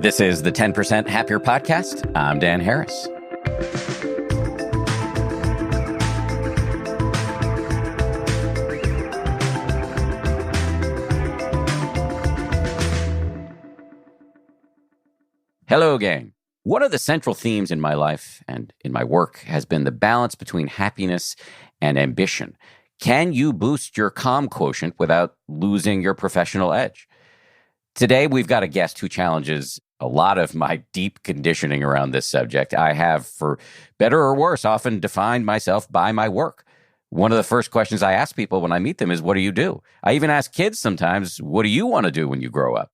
This is the 10% Happier Podcast. I'm Dan Harris. Hello, gang. One of the central themes in my life and in my work has been the balance between happiness and ambition. Can you boost your calm quotient without losing your professional edge? Today, we've got a guest who challenges a lot of my deep conditioning around this subject. I have, for better or worse, often defined myself by my work. One of the first questions I ask people when I meet them is, what do you do? I even ask kids sometimes, what do you want to do when you grow up?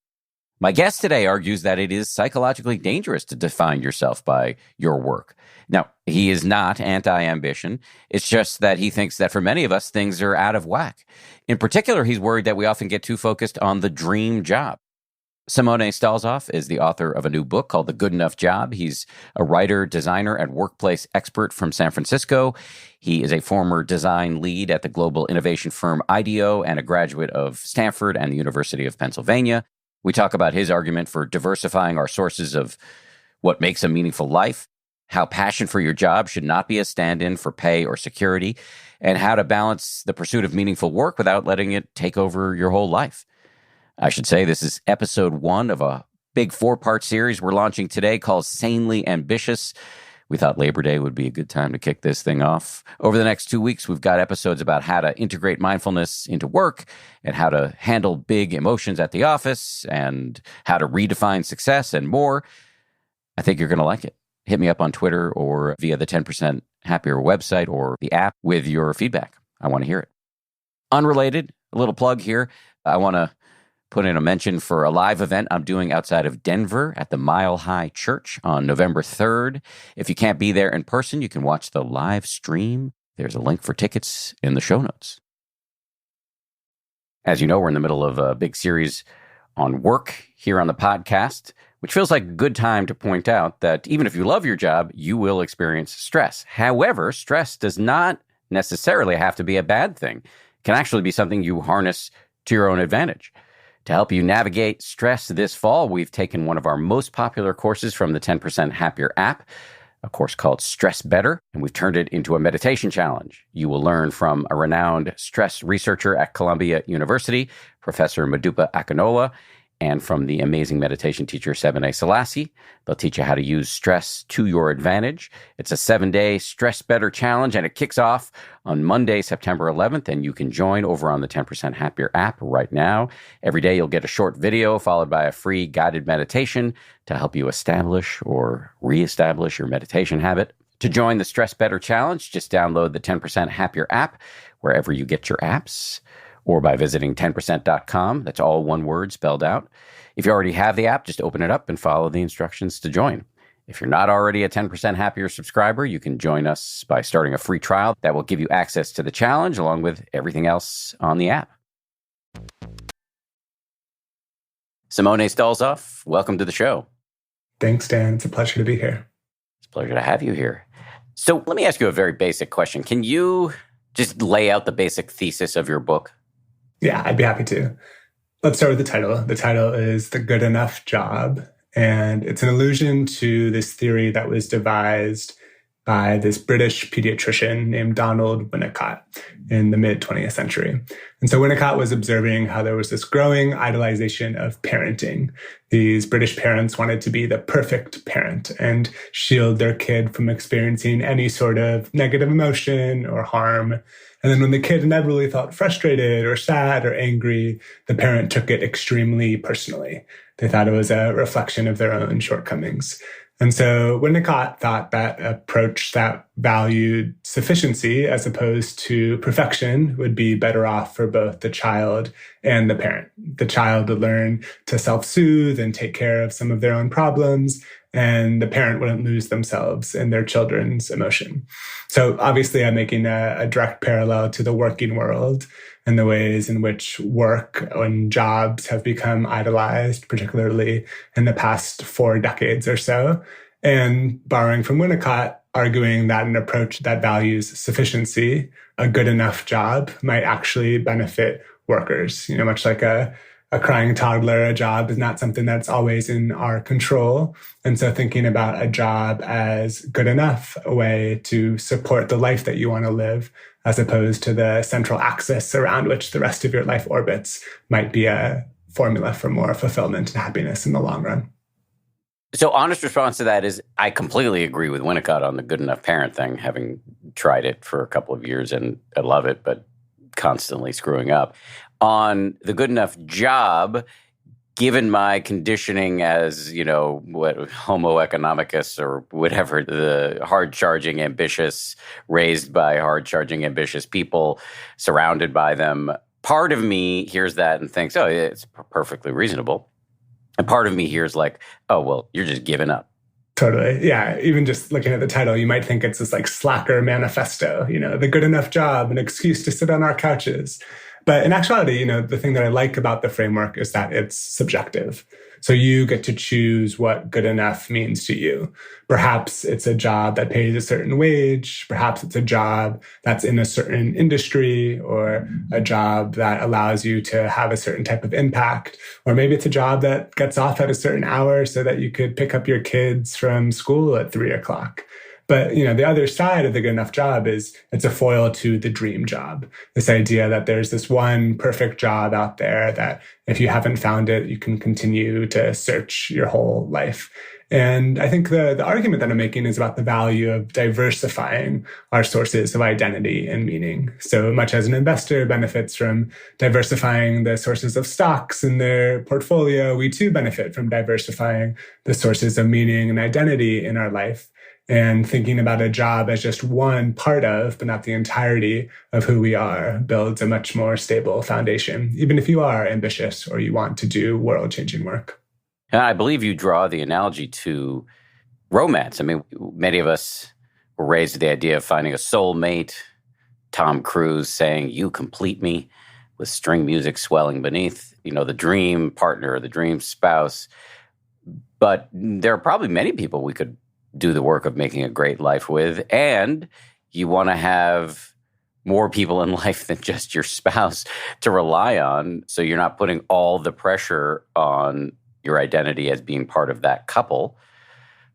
My guest today argues that it is psychologically dangerous to define yourself by your work. Now, he is not anti-ambition. It's just that he thinks that for many of us, things are out of whack. In particular, he's worried that we often get too focused on the dream job. Simone Stolzoff is the author of a new book called The Good Enough Job. He's a writer, designer, and workplace expert from San Francisco. He is a former design lead at the global innovation firm IDEO and a graduate of Stanford and the University of Pennsylvania. We talk about his argument for diversifying our sources of what makes a meaningful life, how passion for your job should not be a stand-in for pay or security, and how to balance the pursuit of meaningful work without letting it take over your whole life. I should say this is episode 1 of a big 4-part series we're launching today called Sanely Ambitious. We thought Labor Day would be a good time to kick this thing off. Over the next 2 weeks, we've got episodes about how to integrate mindfulness into work and how to handle big emotions at the office and how to redefine success and more. I think you're going to like it. Hit me up on Twitter or via the 10% Happier website or the app with your feedback. I want to hear it. Unrelated, a little plug here. I want to put in a mention for a live event I'm doing outside of Denver at the Mile High Church on November 3rd. If you can't be there in person, you can watch the live stream. There's a link for tickets in the show notes. As you know, we're in the middle of a big series on work here on the podcast, which feels like a good time to point out that even if you love your job, you will experience stress. However, stress does not necessarily have to be a bad thing. It can actually be something you harness to your own advantage. To help you navigate stress this fall, we've taken one of our most popular courses from the 10% Happier app, a course called Stress Better, and we've turned it into a meditation challenge. You will learn from a renowned stress researcher at Columbia University, Professor Modupe Akinola, and from the amazing meditation teacher, Sebene Selassie. They'll teach you how to use stress to your advantage. It's a 7-day Stress Better challenge, and it kicks off on Monday, September 11th, and you can join over on the 10% Happier app right now. Every day, you'll get a short video followed by a free guided meditation to help you establish or reestablish your meditation habit. To join the Stress Better challenge, just download the 10% Happier app wherever you get your apps, or by visiting 10%.com. That's all one word spelled out. If you already have the app, just open it up and follow the instructions to join. If you're not already a 10% Happier subscriber, you can join us by starting a free trial that will give you access to the challenge along with everything else on the app. Simone Stolzoff, welcome to the show. Thanks, Dan. It's a pleasure to be here. It's a pleasure to have you here. So let me ask you a very basic question. Can you just lay out the basic thesis of your book? Yeah, I'd be happy to. Let's start with the title. The title is The Good Enough Job, and it's an allusion to this theory that was devised by this British pediatrician named Donald Winnicott in the mid-20th century. And so Winnicott was observing how there was this growing idolization of parenting. These British parents wanted to be the perfect parent and shield their kid from experiencing any sort of negative emotion or harm. And then when the kid inevitably felt frustrated or sad or angry, the parent took it extremely personally. They thought it was a reflection of their own shortcomings. And so Winnicott thought that approach that valued sufficiency as opposed to perfection would be better off for both the child and the parent. The child would learn to self-soothe and take care of some of their own problems, and the parent wouldn't lose themselves in their children's emotion. So obviously I'm making a direct parallel to the working world and the ways in which work and jobs have become idolized, particularly in the past 4 decades or so. And borrowing from Winnicott, arguing that an approach that values sufficiency, a good enough job, might actually benefit workers. Much like a a crying toddler, a job is not something that's always in our control. And so thinking about a job as good enough, a way to support the life that you want to live, as opposed to the central axis around which the rest of your life orbits, might be a formula for more fulfillment and happiness in the long run. So honest response to that is I completely agree with Winnicott on the good enough parent thing, having tried it for a couple of years and I love it, but constantly screwing up. On the good enough job, given my conditioning as, what Homo economicus or whatever, the hard-charging, ambitious, raised by hard-charging, ambitious people, surrounded by them, part of me hears that and thinks, oh, it's perfectly reasonable. And part of me here is like, oh, well, you're just giving up. Totally. Yeah. Even just looking at the title, you might think it's this like slacker manifesto, the good enough job, an excuse to sit on our couches. But in actuality, the thing that I like about the framework is that it's subjective. So you get to choose what good enough means to you. Perhaps it's a job that pays a certain wage. Perhaps it's a job that's in a certain industry, or a job that allows you to have a certain type of impact. Or maybe it's a job that gets off at a certain hour so that you could pick up your kids from school at 3:00. But, the other side of the good enough job is it's a foil to the dream job. This idea that there's this one perfect job out there that if you haven't found it, you can continue to search your whole life. And I think the argument that I'm making is about the value of diversifying our sources of identity and meaning. So much as an investor benefits from diversifying the sources of stocks in their portfolio, we too benefit from diversifying the sources of meaning and identity in our life. And thinking about a job as just one part of, but not the entirety of who we are, builds a much more stable foundation, even if you are ambitious or you want to do world-changing work. And I believe you draw the analogy to romance. I mean, many of us were raised with the idea of finding a soulmate, Tom Cruise saying, "You complete me," with string music swelling beneath, the dream partner, the dream spouse. But there are probably many people we could do the work of making a great life with. And you want to have more people in life than just your spouse to rely on. So you're not putting all the pressure on your identity as being part of that couple.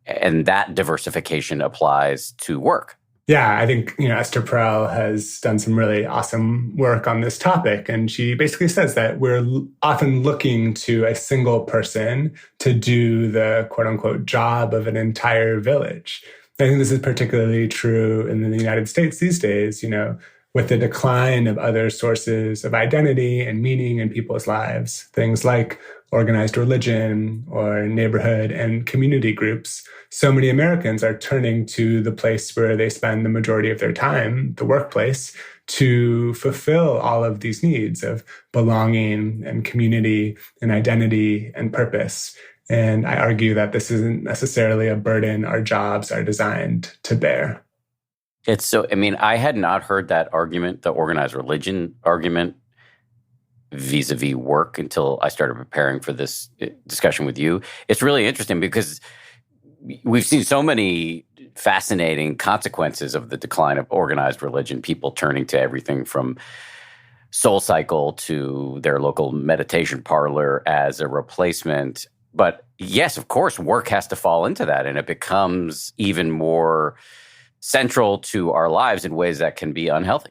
And that diversification applies to work. Yeah, I think, Esther Perel has done some really awesome work on this topic. And she basically says that we're often looking to a single person to do the quote unquote job of an entire village. I think this is particularly true in the United States these days, with the decline of other sources of identity and meaning in people's lives, things like organized religion or neighborhood and community groups. So many Americans are turning to the place where they spend the majority of their time, the workplace, to fulfill all of these needs of belonging and community and identity and purpose. And I argue that this isn't necessarily a burden our jobs are designed to bear. I had not heard that argument, the organized religion argument, vis-a-vis work until I started preparing for this discussion with you. It's really interesting because we've seen so many fascinating consequences of the decline of organized religion, people turning to everything from SoulCycle to their local meditation parlor as a replacement. But yes, of course, work has to fall into that, and it becomes even more central to our lives in ways that can be unhealthy.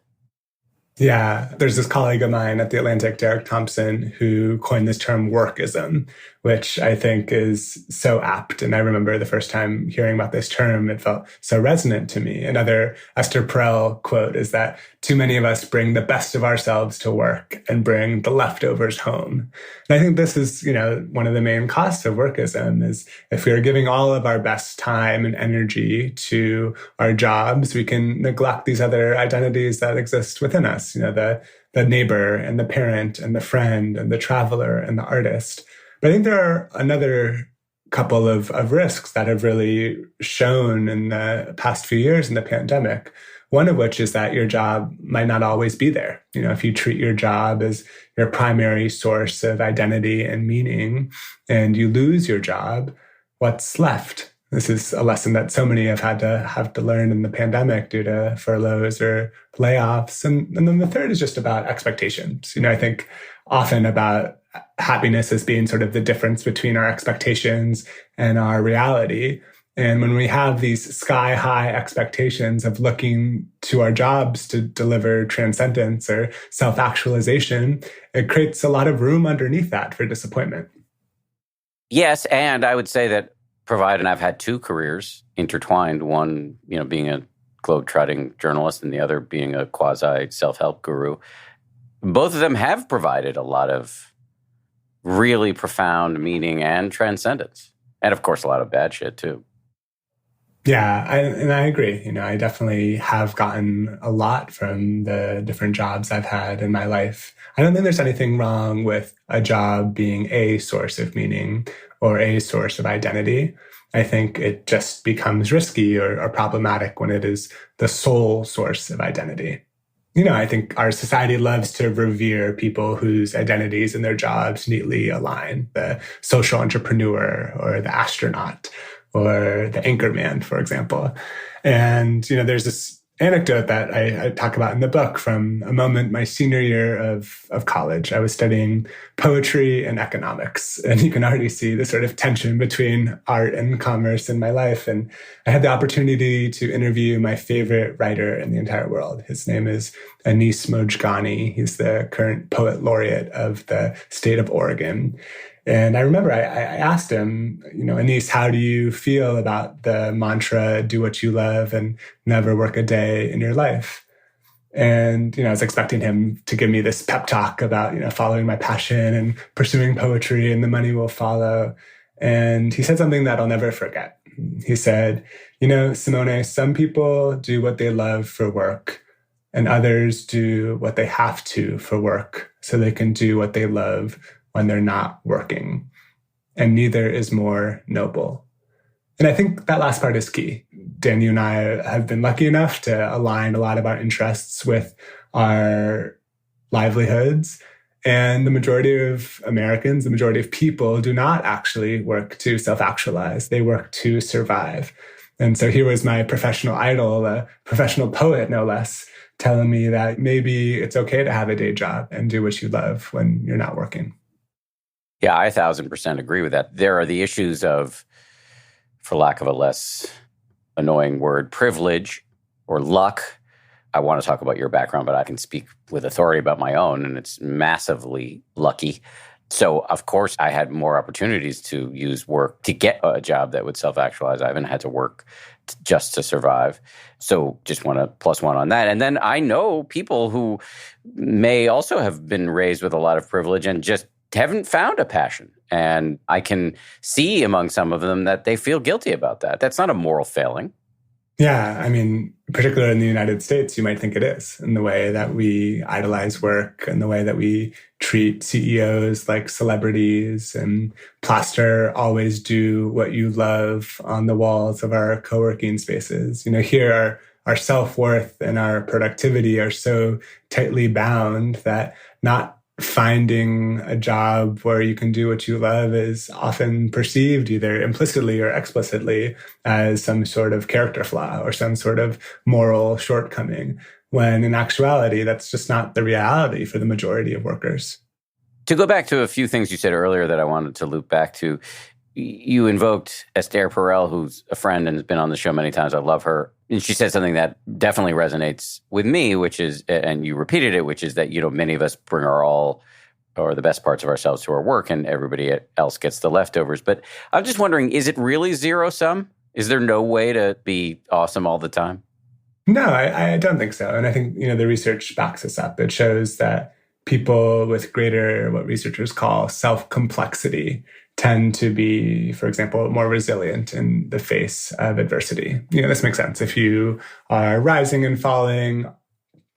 Yeah, there's this colleague of mine at The Atlantic, Derek Thompson, who coined this term workism, which I think is so apt. And I remember the first time hearing about this term, it felt so resonant to me. Another Esther Perel quote is that too many of us bring the best of ourselves to work and bring the leftovers home. And I think this is, one of the main costs of workism is if we are giving all of our best time and energy to our jobs, we can neglect these other identities that exist within us, the neighbor and the parent and the friend and the traveler and the artist. But I think there are another couple of risks that have really shown in the past few years in the pandemic. One of which is that your job might not always be there. If you treat your job as your primary source of identity and meaning, and you lose your job, what's left? This is a lesson that so many have had to learn in the pandemic due to furloughs or layoffs. And then the third is just about expectations. I think often about happiness as being sort of the difference between our expectations and our reality. And when we have these sky high expectations of looking to our jobs to deliver transcendence or self-actualization, it creates a lot of room underneath that for disappointment. Yes, and I would say that provided I've had two careers intertwined, one, being a globe-trotting journalist and the other being a quasi self-help guru, both of them have provided a lot of really profound meaning and transcendence. And of course, a lot of bad shit too. Yeah, I agree. I definitely have gotten a lot from the different jobs I've had in my life. I don't think there's anything wrong with a job being a source of meaning or a source of identity. I think it just becomes risky or problematic when it is the sole source of identity. I think our society loves to revere people whose identities and their jobs neatly align, the social entrepreneur or the astronaut or the anchorman, for example. And, there's this anecdote that I talk about in the book from a moment my senior year of college. I was studying poetry and economics, and you can already see the sort of tension between art and commerce in my life. And I had the opportunity to interview my favorite writer in the entire world. His name is Anis Mojgani. He's the current poet laureate of the state of Oregon. And I remember I asked him, Anis, how do you feel about the mantra, do what you love and never work a day in your life? And, I was expecting him to give me this pep talk about, following my passion and pursuing poetry and the money will follow. And he said something that I'll never forget. He said, Simone, some people do what they love for work and others do what they have to for work so they can do what they love when they're not working. And neither is more noble. And I think that last part is key. Dan, you and I have been lucky enough to align a lot of our interests with our livelihoods. And the majority of Americans, the majority of people do not actually work to self-actualize. They work to survive. And so here was my professional idol, a professional poet, no less, telling me that maybe it's okay to have a day job and do what you love when you're not working. Yeah, I 1,000% agree with that. There are the issues of, for lack of a less annoying word, privilege or luck. I want to talk about your background, but I can speak with authority about my own, and it's massively lucky. So, of course, I had more opportunities to use work to get a job that would self-actualize. I haven't had to work just to survive. So just want to plus one on that. And then I know people who may also have been raised with a lot of privilege and just haven't found a passion. And I can see among some of them that they feel guilty about that. That's not a moral failing. Yeah, particularly in the United States, you might think it is, in the way that we idolize work and the way that we treat CEOs like celebrities and plaster always do what you love on the walls of our co-working spaces. Here our self-worth and our productivity are so tightly bound that not finding a job where you can do what you love is often perceived either implicitly or explicitly as some sort of character flaw or some sort of moral shortcoming, when in actuality, that's just not the reality for the majority of workers. To go back to a few things you said earlier that I wanted to loop back to, you invoked Esther Perel, who's a friend and has been on the show many times. I love her. And she said something that definitely resonates with me, which is, and you repeated it, which is that, many of us bring our all or the best parts of ourselves to our work and everybody else gets the leftovers. But I'm just wondering, is it really zero sum? Is there no way to be awesome all the time? No, I don't think so. And I think, the research backs this up. It shows that people with greater, what researchers call self-complexity, tend to be, for example, more resilient in the face of adversity. This makes sense. If you are rising and falling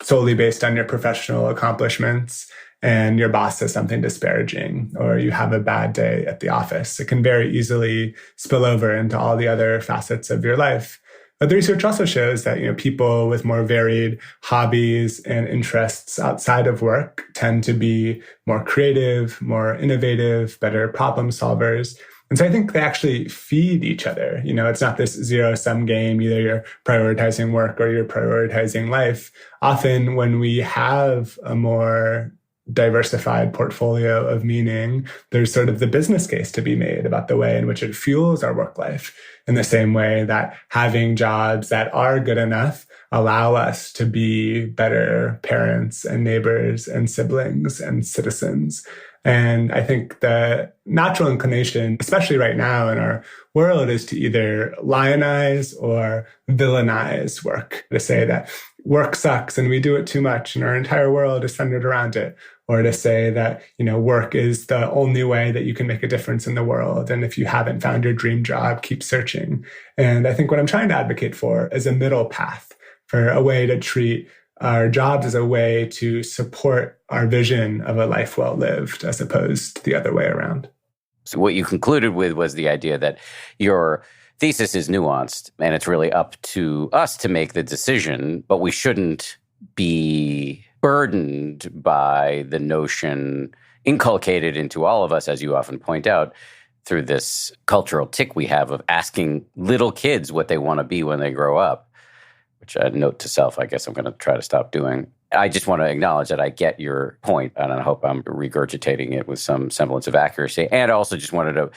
solely based on your professional accomplishments and your boss says something disparaging, or you have a bad day at the office, it can very easily spill over into all the other facets of your life. But the research also shows that, people with more varied hobbies and interests outside of work tend to be more creative, more innovative, better problem solvers. And so I think they actually feed each other. It's not this zero-sum game. Either you're prioritizing work or you're prioritizing life. Often when we have a more diversified portfolio of meaning, there's sort of the business case to be made about the way in which it fuels our work life, in the same way that having jobs that are good enough allow us to be better parents and neighbors and siblings and citizens. And I think the natural inclination, especially right now in our world, is to either lionize or villainize work, to say that work sucks and we do it too much and our entire world is centered around it, or to say that, work is the only way that you can make a difference in the world. And if you haven't found your dream job, keep searching. And I think what I'm trying to advocate for is a middle path, for a way to treat our jobs as a way to support our vision of a life well lived, as opposed to the other way around. So what you concluded with was the idea that your thesis is nuanced and it's really up to us to make the decision, but we shouldn't be burdened by the notion inculcated into all of us, as you often point out, through this cultural tick we have of asking little kids what they want to be when they grow up, which I note to self, I guess I'm going to try to stop doing. I just want to acknowledge that I get your point, and I hope I'm regurgitating it with some semblance of accuracy. And I also just wanted to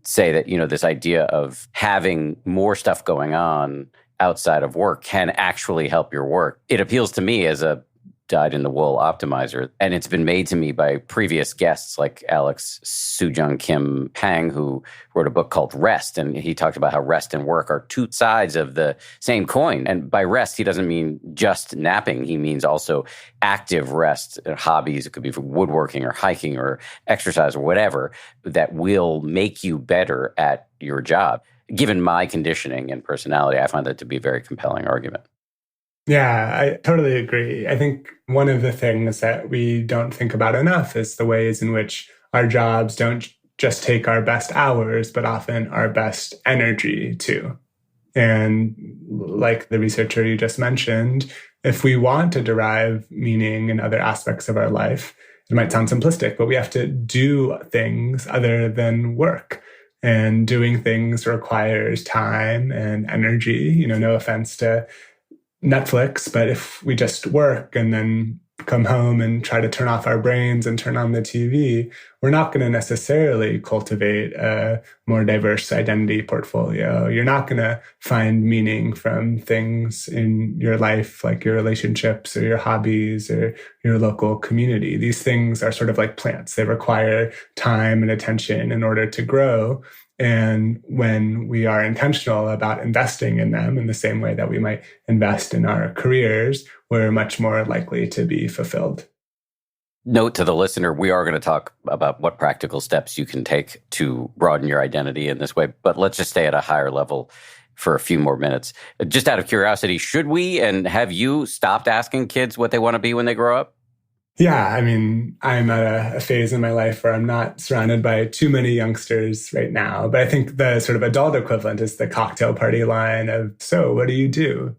say that, this idea of having more stuff going on outside of work can actually help your work. It appeals to me as a dyed-in-the-wool optimizer, and it's been made to me by previous guests like Alex Sujung Kim Pang, who wrote a book called Rest, and he talked about how rest and work are two sides of the same coin. And by rest, he doesn't mean just napping. He means also active rest, hobbies. It could be for woodworking or hiking or exercise or whatever that will make you better at your job. Given my conditioning and personality, I find that to be a very compelling argument. Yeah, I totally agree. I think one of the things that we don't think about enough is the ways in which our jobs don't just take our best hours, but often our best energy too. And like the researcher you just mentioned, if we want to derive meaning in other aspects of our life, it might sound simplistic, but we have to do things other than work. And doing things requires time and energy. No offense to Netflix, but if we just work and then come home and try to turn off our brains and turn on the TV, we're not going to necessarily cultivate a more diverse identity portfolio. You're not going to find meaning from things in your life, like your relationships or your hobbies or your local community. These things are sort of like plants. They require time and attention in order to grow. And when we are intentional about investing in them in the same way that we might invest in our careers, we're much more likely to be fulfilled. Note to the listener, we are going to talk about what practical steps you can take to broaden your identity in this way, but let's just stay at a higher level for a few more minutes. Just out of curiosity, should we and have you stopped asking kids what they want to be when they grow up? Yeah, I'm at a phase in my life where I'm not surrounded by too many youngsters right now. But I think the sort of adult equivalent is the cocktail party line of, so what do you do?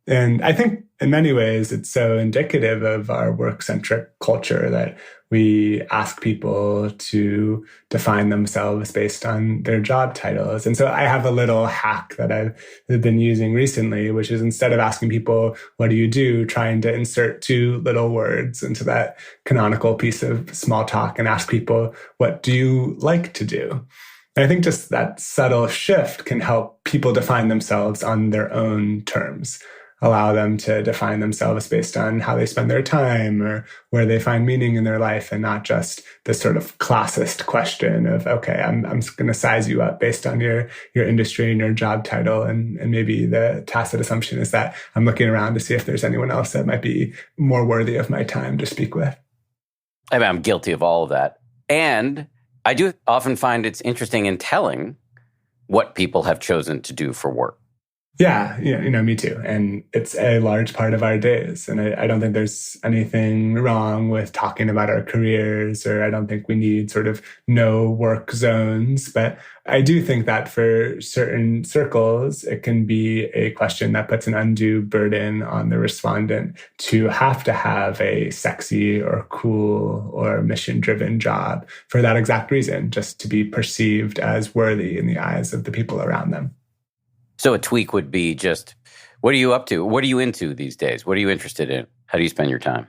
And I think in many ways, it's so indicative of our work-centric culture that we ask people to define themselves based on their job titles. And so I have a little hack that I've been using recently, which is instead of asking people, what do you do, trying to insert two little words into that canonical piece of small talk and ask people, what do you like to do? And I think just that subtle shift can help people define themselves on their own terms. Allow them to define themselves based on how they spend their time or where they find meaning in their life, and not just this sort of classist question of, okay, I'm going to size you up based on your industry and your job title. And maybe the tacit assumption is that I'm looking around to see if there's anyone else that might be more worthy of my time to speak with. I'm guilty of all of that. And I do often find it's interesting and telling what people have chosen to do for work. Yeah, me too. And it's a large part of our days. And I don't think there's anything wrong with talking about our careers, or I don't think we need sort of no work zones. But I do think that for certain circles, it can be a question that puts an undue burden on the respondent to have a sexy or cool or mission-driven job for that exact reason, just to be perceived as worthy in the eyes of the people around them. So a tweak would be just, what are you up to? What are you into these days? What are you interested in? How do you spend your time?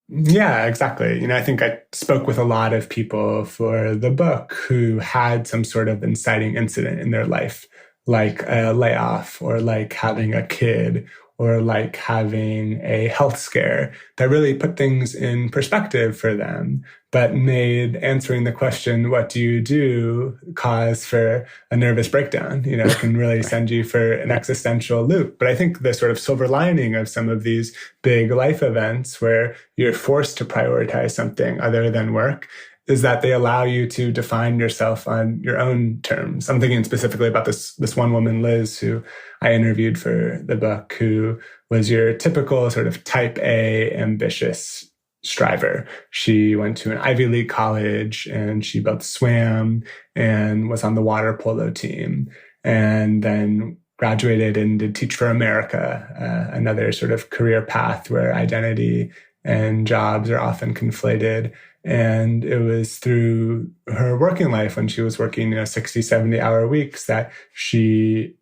Yeah, exactly. I think I spoke with a lot of people for the book who had some sort of inciting incident in their life, like a layoff or like having a kid or like having a health scare that really put things in perspective for them, but made answering the question, what do you do, cause for a nervous breakdown. It can really send you for an existential loop. But I think the sort of silver lining of some of these big life events where you're forced to prioritize something other than work is that they allow you to define yourself on your own terms. I'm thinking specifically about this one woman, Liz, who I interviewed for the book, who was your typical sort of type A ambitious striver. She went to an Ivy League college and she both swam and was on the water polo team, and then graduated and did Teach for America, another sort of career path where identity and jobs are often conflated. And it was through her working life when she was working 60, 70-hour weeks that she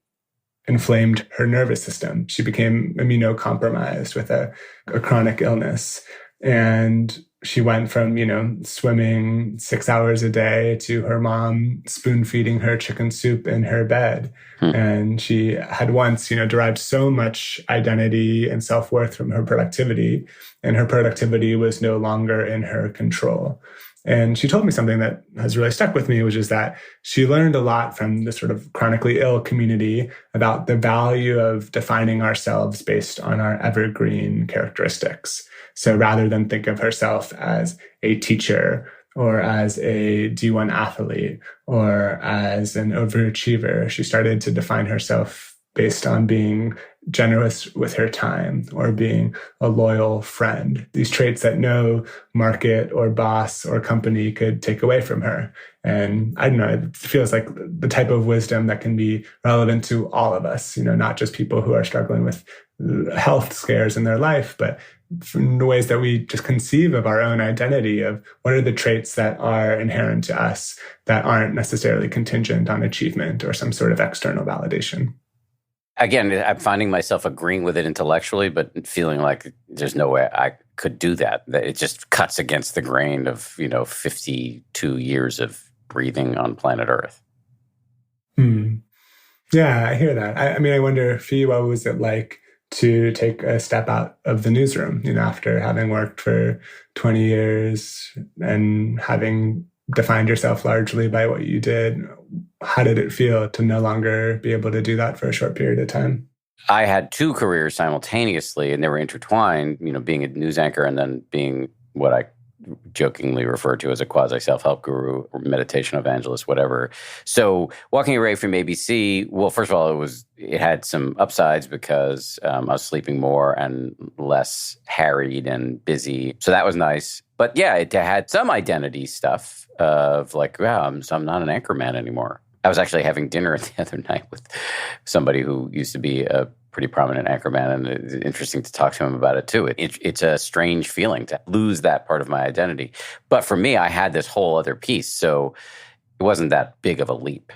inflamed her nervous system. She became immunocompromised with a chronic illness. And she went from, swimming 6 hours a day to her mom spoon feeding her chicken soup in her bed. And she had once, derived so much identity and self-worth from her productivity, and her productivity was no longer in her control. And she told me something that has really stuck with me, which is that she learned a lot from the sort of chronically ill community about the value of defining ourselves based on our evergreen characteristics. So rather than think of herself as a teacher or as a D1 athlete or as an overachiever, she started to define herself based on being generous with her time or being a loyal friend. These traits that no market or boss or company could take away from her. And I don't know, it feels like the type of wisdom that can be relevant to all of us, not just people who are struggling with health scares in their life, but from the ways that we just conceive of our own identity, of what are the traits that are inherent to us that aren't necessarily contingent on achievement or some sort of external validation. Again, I'm finding myself agreeing with it intellectually, but feeling like there's no way I could do that. That it just cuts against the grain of, 52 years of breathing on planet Earth. Yeah, I hear that. I wonder, for you, what was it like to take a step out of the newsroom, after having worked for 20 years and having defined yourself largely by what you did? How did it feel to no longer be able to do that for a short period of time? I had two careers simultaneously, and they were intertwined, being a news anchor and then being what I jokingly refer to as a quasi-self-help guru or meditation evangelist, whatever. So walking away from ABC, well, first of all, it had some upsides because I was sleeping more and less harried and busy. So that was nice. But yeah, it had some identity stuff of like, wow, I'm not an anchorman anymore. I was actually having dinner the other night with somebody who used to be a pretty prominent anchorman, and it's interesting to talk to him about it too. It's a strange feeling to lose that part of my identity. But for me, I had this whole other piece, so it wasn't that big of a leap.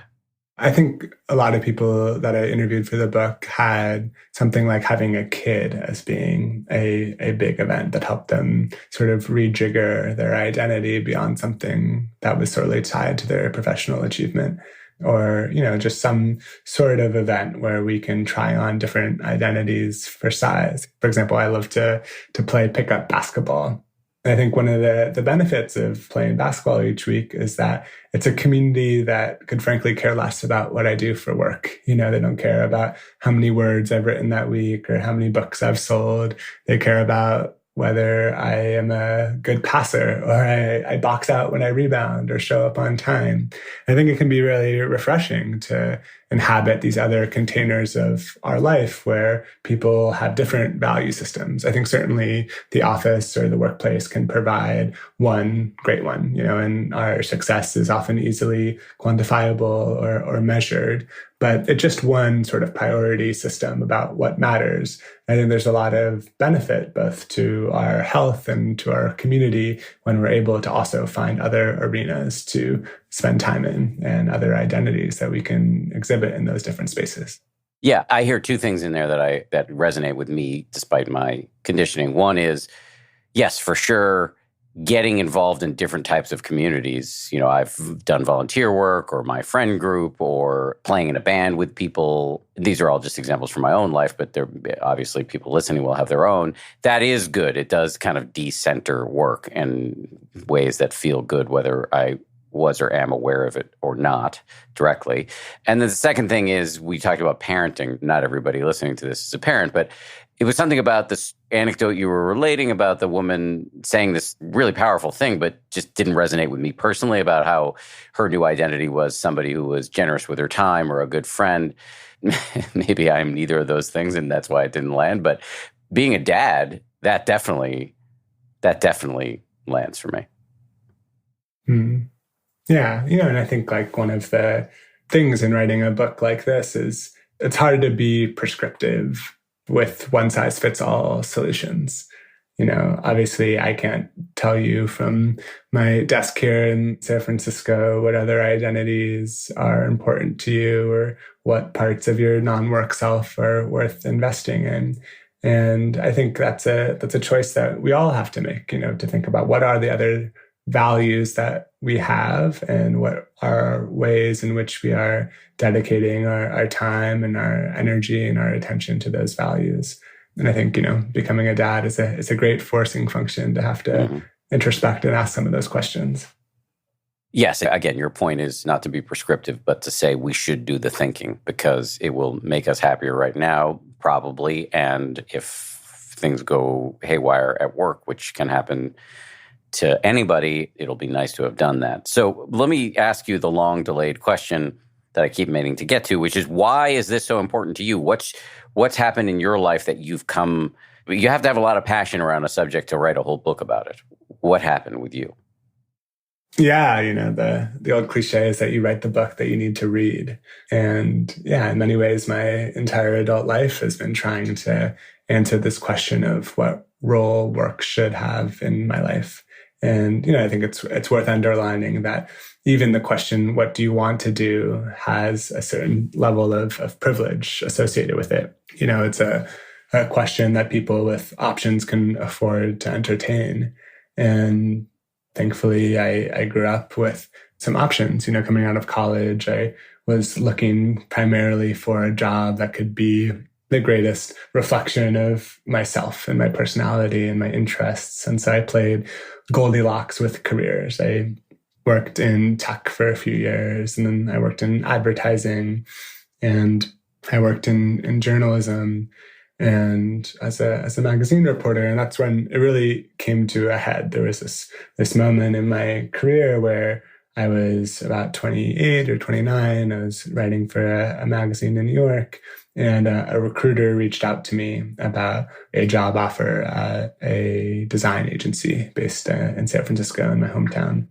I think a lot of people that I interviewed for the book had something like having a kid as being a big event that helped them sort of rejigger their identity beyond something that was solely tied to their professional achievement. Or, just some sort of event where we can try on different identities for size. For example, I love to play pickup basketball. I think one of the benefits of playing basketball each week is that it's a community that could frankly care less about what I do for work. They don't care about how many words I've written that week or how many books I've sold. They care about whether I am a good passer or I box out when I rebound or show up on time. I think it can be really refreshing to inhabit these other containers of our life where people have different value systems. I think certainly the office or the workplace can provide one great one, and our success is often easily quantifiable or measured. But it's just one sort of priority system about what matters. I think there's a lot of benefit both to our health and to our community when we're able to also find other arenas to spend time in and other identities that we can exhibit in those different spaces. Yeah, I hear two things in there that resonate with me despite my conditioning. One is, Yes, for sure. Getting involved in different types of communities. I've done volunteer work or my friend group or playing in a band with people. These are all just examples from my own life, but they're obviously people listening will have their own. That is good. It does kind of decenter work in ways that feel good, whether I was or am aware of it or not directly. And then the second thing is we talked about parenting. Not everybody listening to this is a parent, but it was something about this anecdote you were relating about the woman saying this really powerful thing, but just didn't resonate with me personally about how her new identity was somebody who was generous with her time or a good friend. Maybe I'm neither of those things, and that's why it didn't land. But being a dad, that definitely lands for me. Yeah, and I think like one of the things in writing a book like this is it's hard to be prescriptive with one-size-fits-all solutions. Obviously I can't tell you from my desk here in San Francisco what other identities are important to you or what parts of your non-work self are worth investing in. And I think that's a choice that we all have to make, to think about what are the other values that we have and what are ways in which we are dedicating our time and our energy and our attention to those values. And I think, becoming a dad is a great forcing function to have to introspect and ask some of those questions. Yes. Again, your point is not to be prescriptive, but to say we should do the thinking because it will make us happier right now, probably. And if things go haywire at work, which can happen to anybody, it'll be nice to have done that. So let me ask you the long delayed question that I keep meaning to get to, which is why is this so important to you? What's happened in your life that you have to have a lot of passion around a subject to write a whole book about it. What happened with you? Yeah, the old cliche is that you write the book that you need to read. And yeah, in many ways, my entire adult life has been trying to answer this question of what role work should have in my life. And, I think it's worth underlining that even the question, what do you want to do, has a certain level of privilege associated with it. It's a question that people with options can afford to entertain. And thankfully, I grew up with some options. Coming out of college, I was looking primarily for a job that could be the greatest reflection of myself and my personality and my interests. And so I played Goldilocks with careers. I worked in tech for a few years, and then I worked in advertising, and I worked in journalism and as a magazine reporter. And that's when it really came to a head. There was this moment in my career where I was about 28 or 29. I was writing for a magazine in New York, and a recruiter reached out to me about a job offer at a design agency based in San Francisco, in my hometown.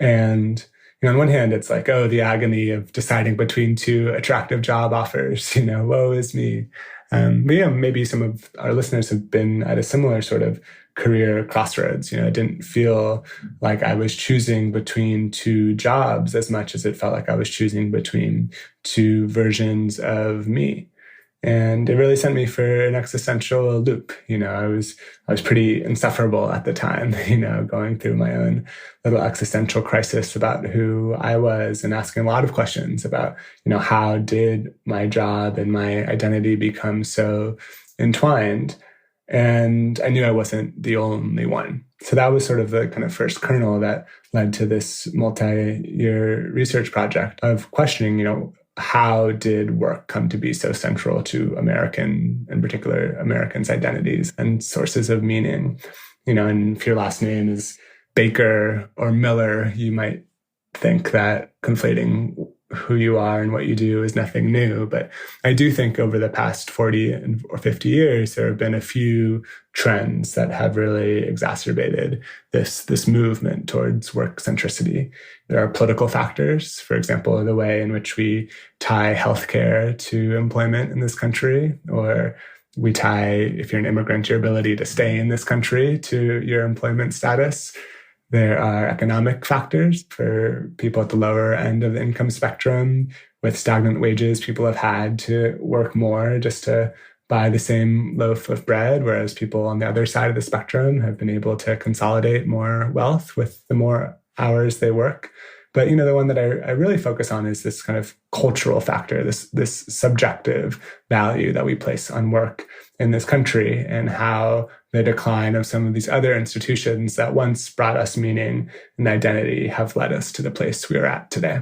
And on one hand, it's like, oh, the agony of deciding between two attractive job offers, woe is me. But maybe some of our listeners have been at a similar sort of career crossroads. It didn't feel like I was choosing between two jobs as much as it felt like I was choosing between two versions of me. And it really sent me for an existential loop. I was pretty insufferable at the time, going through my own little existential crisis about who I was and asking a lot of questions about, how did my job and my identity become so entwined? And I knew I wasn't the only one. So that was sort of the kind of first kernel that led to this multi-year research project of questioning, how did work come to be so central to American, in particular, Americans' identities and sources of meaning? And if your last name is Baker or Miller, you might think that conflating who you are and what you do is nothing new. But I do think over the past 40 or 50 years, there have been a few trends that have really exacerbated this movement towards work centricity. There are political factors, for example, the way in which we tie healthcare to employment in this country, or we tie, if you're an immigrant, your ability to stay in this country to your employment status. There are economic factors for people at the lower end of the income spectrum. With stagnant wages, people have had to work more just to buy the same loaf of bread, whereas people on the other side of the spectrum have been able to consolidate more wealth with the more hours they work. But the one that I really focus on is this kind of cultural factor, this subjective value that we place on work in this country, and how the decline of some of these other institutions that once brought us meaning and identity have led us to the place we are at today.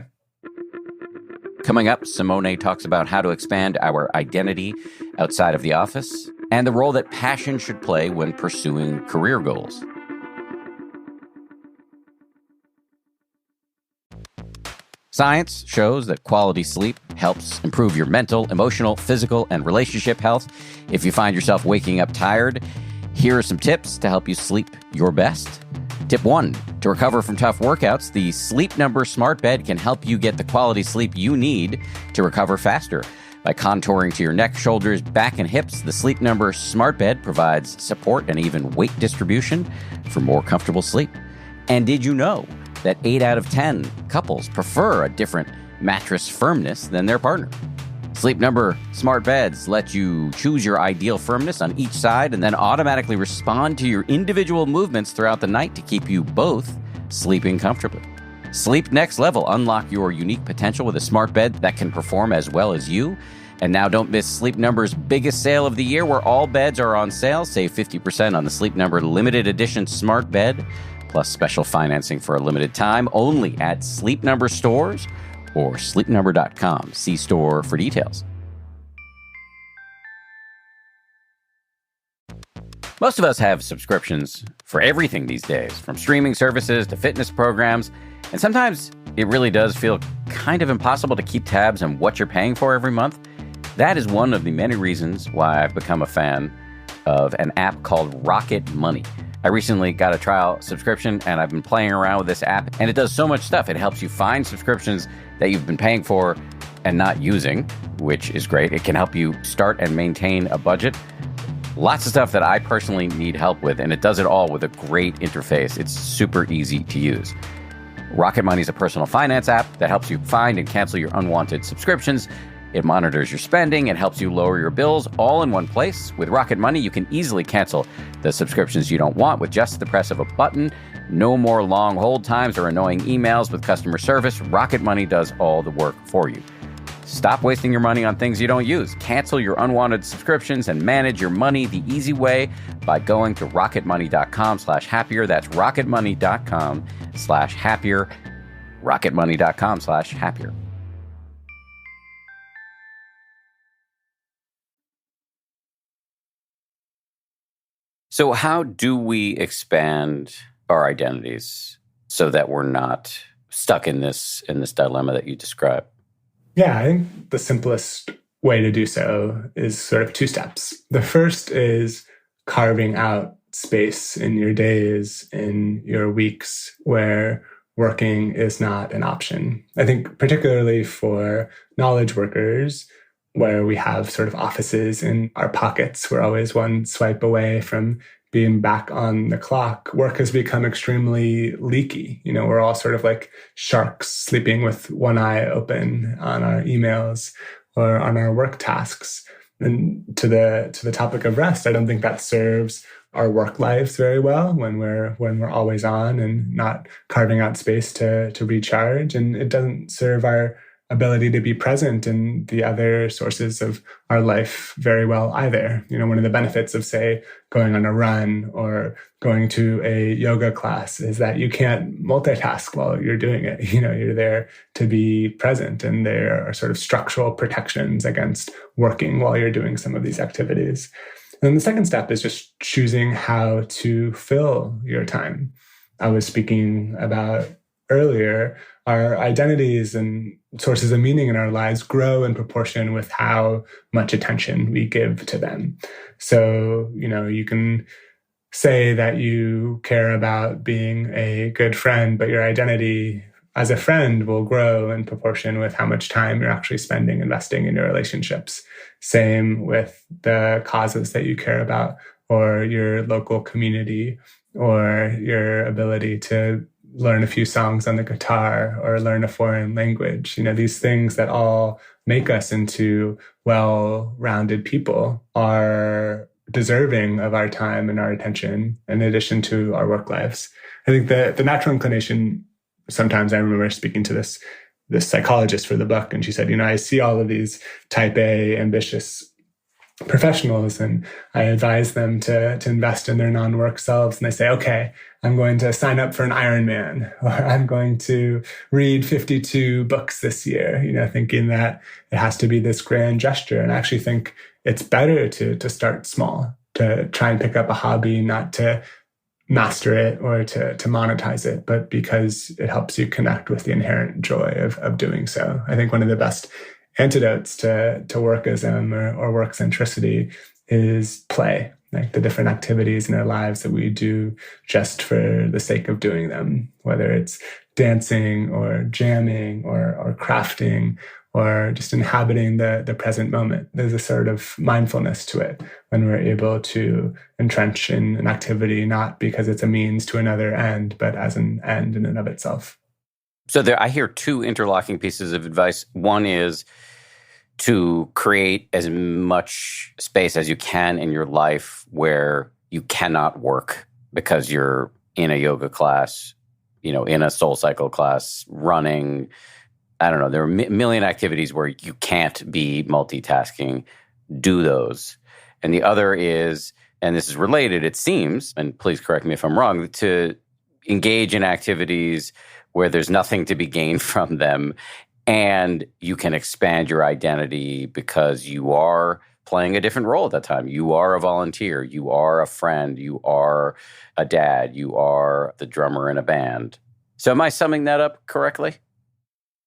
Coming up, Simone talks about how to expand our identity outside of the office and the role that passion should play when pursuing career goals. Science shows that quality sleep helps improve your mental, emotional, physical, and relationship health. If you find yourself waking up tired, here are some tips to help you sleep your best. Tip 1, to recover from tough workouts, the Sleep Number smart bed can help you get the quality sleep you need to recover faster. By contouring to your neck, shoulders, back, and hips, the Sleep Number smart bed provides support and even weight distribution for more comfortable sleep. And did you know that 8 out of 10 couples prefer a different mattress firmness than their partner? Sleep Number smart beds let you choose your ideal firmness on each side and then automatically respond to your individual movements throughout the night to keep you both sleeping comfortably. Sleep next level. Unlock your unique potential with a smart bed that can perform as well as you. And now don't miss Sleep Number's biggest sale of the year, where all beds are on sale. Save 50% on the Sleep Number limited edition smart bed, plus special financing for a limited time, only at Sleep Number stores or sleepnumber.com. See store for details. Most of us have subscriptions for everything these days, from streaming services to fitness programs, and sometimes it really does feel kind of impossible to keep tabs on what you're paying for every month. That is one of the many reasons why I've become a fan of an app called Rocket Money. I recently got a trial subscription, and I've been playing around with this app, and it does so much stuff. It helps you find subscriptions that you've been paying for and not using, which is great. It can help you start and maintain a budget. Lots of stuff that I personally need help with, and it does it all with a great interface. It's super easy to use. Rocket Money is a personal finance app that helps you find and cancel your unwanted subscriptions. It monitors your spending and helps you lower your bills all in one place. With Rocket Money, you can easily cancel the subscriptions you don't want with just the press of a button. No more long hold times or annoying emails with customer service. Rocket Money does all the work for you. Stop wasting your money on things you don't use. Cancel your unwanted subscriptions and manage your money the easy way by going to rocketmoney.com/happier. That's rocketmoney.com/happier. rocketmoney.com/happier. So how do we expand our identities so that we're not stuck in this dilemma that you described? Yeah, I think the simplest way to do so is sort of 2 steps. The first is carving out space in your days, in your weeks, where working is not an option. I think particularly for knowledge workers, where we have sort of offices in our pockets, we're always one swipe away from being back on the clock. Work has become extremely leaky. We're all sort of like sharks sleeping with one eye open on our emails or on our work tasks. And to the topic of rest, I don't think that serves our work lives very well when we're always on and not carving out space to recharge. And it doesn't serve our ability to be present in the other sources of our life very well either. One of the benefits of, say, going on a run or going to a yoga class is that you can't multitask while you're doing it. You're there to be present, and there are sort of structural protections against working while you're doing some of these activities. And then the second step is just choosing how to fill your time. I was speaking about earlier, our identities and sources of meaning in our lives grow in proportion with how much attention we give to them. So, you can say that you care about being a good friend, but your identity as a friend will grow in proportion with how much time you're actually spending investing in your relationships. Same with the causes that you care about, or your local community, or your ability to learn a few songs on the guitar or learn a foreign language. These things that all make us into well-rounded people are deserving of our time and our attention in addition to our work lives. I think the natural inclination, sometimes I remember speaking to this psychologist for the book, and she said, I see all of these type A ambitious professionals and I advise them to invest in their non-work selves. And they say, okay, I'm going to sign up for an Ironman, or I'm going to read 52 books this year, thinking that it has to be this grand gesture. And I actually think it's better to start small, to try and pick up a hobby, not to master it or to monetize it, but because it helps you connect with the inherent joy of doing so. I think one of the best antidotes to workism or work centricity is play, like the different activities in our lives that we do just for the sake of doing them, whether it's dancing or jamming or crafting or just inhabiting the present moment. There's a sort of mindfulness to it when we're able to entrench in an activity, not because it's a means to another end, but as an end in and of itself. So I hear two interlocking pieces of advice. One is to create as much space as you can in your life where you cannot work because you're in a yoga class, in a soul cycle class, running. I don't know. There are a million activities where you can't be multitasking. Do those. And the other is, and this is related, it seems, and please correct me if I'm wrong, to engage in activities where there's nothing to be gained from them, and you can expand your identity because you are playing a different role at that time. You are a volunteer. You are a friend. You are a dad. You are the drummer in a band. So am I summing that up correctly?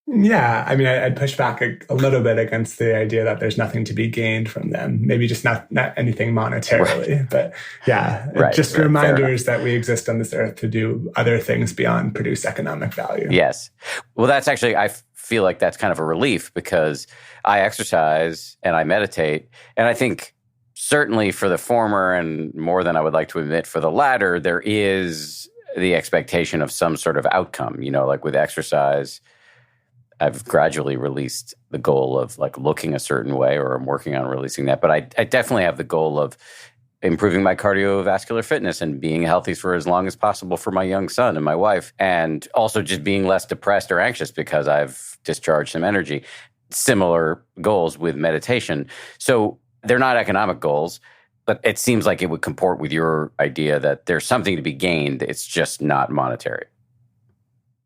Yeah, I mean, I'd push back a little bit against the idea that there's nothing to be gained from them. Maybe just not anything monetarily, right. But yeah, just reminders that we exist on this earth to do other things beyond produce economic value. Yes. Well, that's actually, I feel like that's kind of a relief because I exercise and I meditate. And I think certainly for the former and more than I would like to admit for the latter, there is the expectation of some sort of outcome, like with exercise. I've gradually released the goal of looking a certain way, or I'm working on releasing that. But I definitely have the goal of improving my cardiovascular fitness and being healthy for as long as possible for my young son and my wife. And also just being less depressed or anxious because I've discharged some energy. Similar goals with meditation. So they're not economic goals, but it seems like it would comport with your idea that there's something to be gained. It's just not monetary.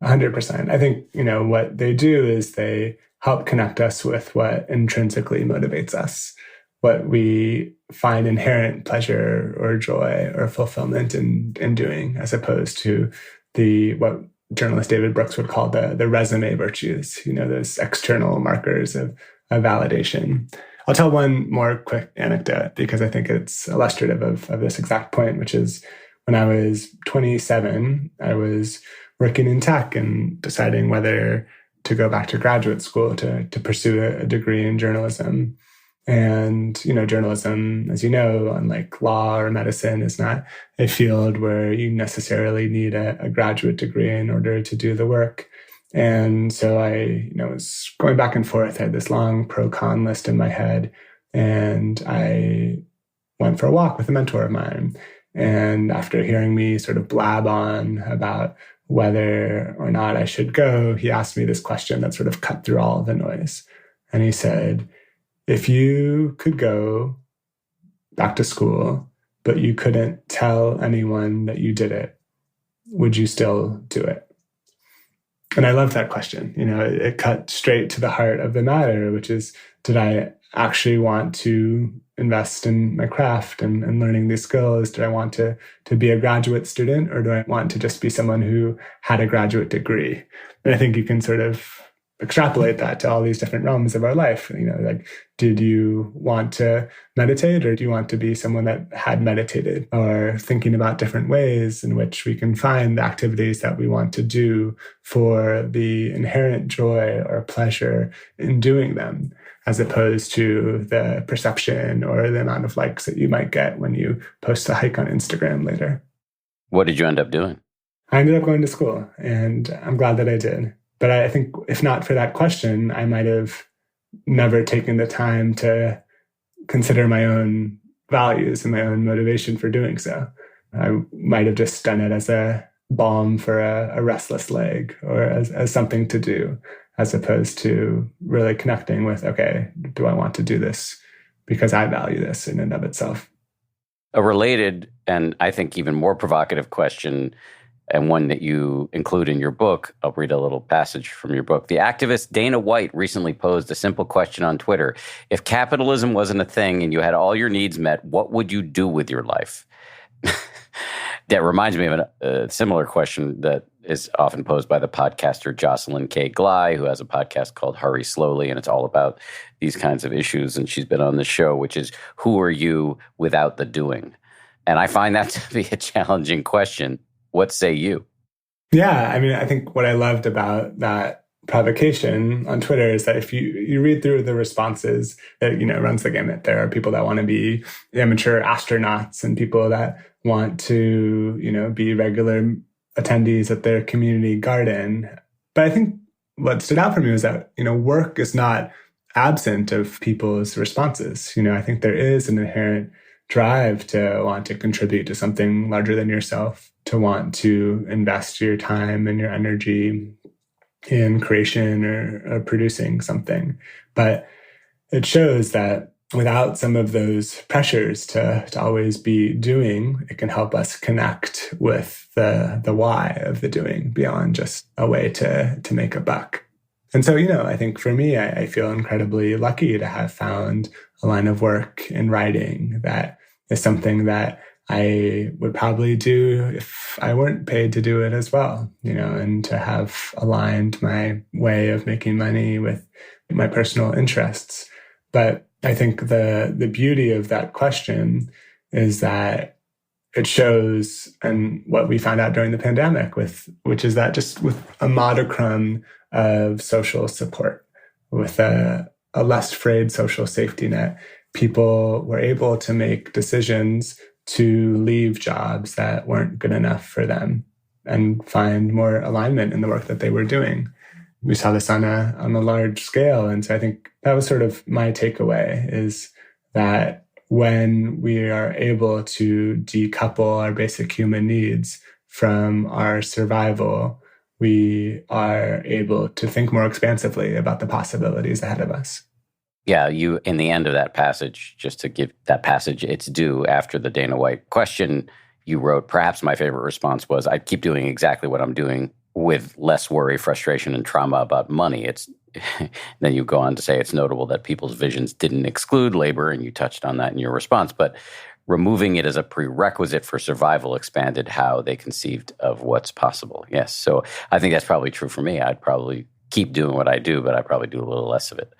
100%. I think, what they do is they help connect us with what intrinsically motivates us, what we find inherent pleasure or joy or fulfillment in doing, as opposed to what journalist David Brooks would call the resume virtues, those external markers of validation. I'll tell one more quick anecdote because I think it's illustrative of this exact point, which is when I was 27, I was working in tech and deciding whether to go back to graduate school to pursue a degree in journalism. And, journalism, as you know, unlike law or medicine, is not a field where you necessarily need a graduate degree in order to do the work. And so I, was going back and forth. I had this long pro-con list in my head, and I went for a walk with a mentor of mine. And after hearing me sort of blab on about whether or not I should go, he asked me this question that sort of cut through all of the noise. And he said, if you could go back to school, but you couldn't tell anyone that you did it, would you still do it? And I love that question. It cut straight to the heart of the matter, which is, did I actually want to invest in my craft and learning these skills? Do I want to be a graduate student, or do I want to just be someone who had a graduate degree? And I think you can sort of extrapolate that to all these different realms of our life. Did you want to meditate, or do you want to be someone that had meditated, or thinking about different ways in which we can find the activities that we want to do for the inherent joy or pleasure in doing them, as opposed to the perception or the amount of likes that you might get when you post a hike on Instagram later. What did you end up doing? I ended up going to school, and I'm glad that I did. But I think if not for that question, I might have never taken the time to consider my own values and my own motivation for doing so. I might have just done it as a balm for a restless leg, or as something to do, as opposed to really connecting with, okay, do I want to do this because I value this in and of itself? A related, and I think even more provocative question, and one that you include in your book, I'll read a little passage from your book. The activist Dana White recently posed a simple question on Twitter. If capitalism wasn't a thing and you had all your needs met, what would you do with your life? That reminds me of a similar question that is often posed by the podcaster Jocelyn K. Glei, who has a podcast called Hurry Slowly, and it's all about these kinds of issues. And she's been on the show, which is, who are you without the doing? And I find that to be a challenging question. What say you? Yeah, I mean, I think what I loved about that provocation on Twitter is that if you read through the responses, that, runs the gamut. There are people that want to be amateur astronauts and people that want to, be regular attendees at their community garden. But I think what stood out for me was that, work is not absent of people's responses. I think there is an inherent drive to want to contribute to something larger than yourself, to want to invest your time and your energy in creation or producing something. But it shows that without some of those pressures to always be doing, it can help us connect with the why of the doing beyond just a way to make a buck. And so, I think for me, I feel incredibly lucky to have found a line of work in writing that is something that I would probably do if I weren't paid to do it as well, and to have aligned my way of making money with my personal interests. But I think the beauty of that question is that it shows, and what we found out during the pandemic, which is that just with a modicum of social support, with a less frayed social safety net, people were able to make decisions to leave jobs that weren't good enough for them and find more alignment in the work that they were doing. We saw this on a large scale. And so I think that was sort of my takeaway, is that when we are able to decouple our basic human needs from our survival, we are able to think more expansively about the possibilities ahead of us. Yeah, you, in the end of that passage, just to give that passage its due, after the Dana White question, you wrote, perhaps my favorite response was, I'd keep doing exactly what I'm doing with less worry, frustration, and trauma about money. Then you go on to say it's notable that people's visions didn't exclude labor, and you touched on that in your response, but removing it as a prerequisite for survival expanded how they conceived of what's possible. Yes, so I think that's probably true for me. I'd probably keep doing what I do, but I'd probably do a little less of it,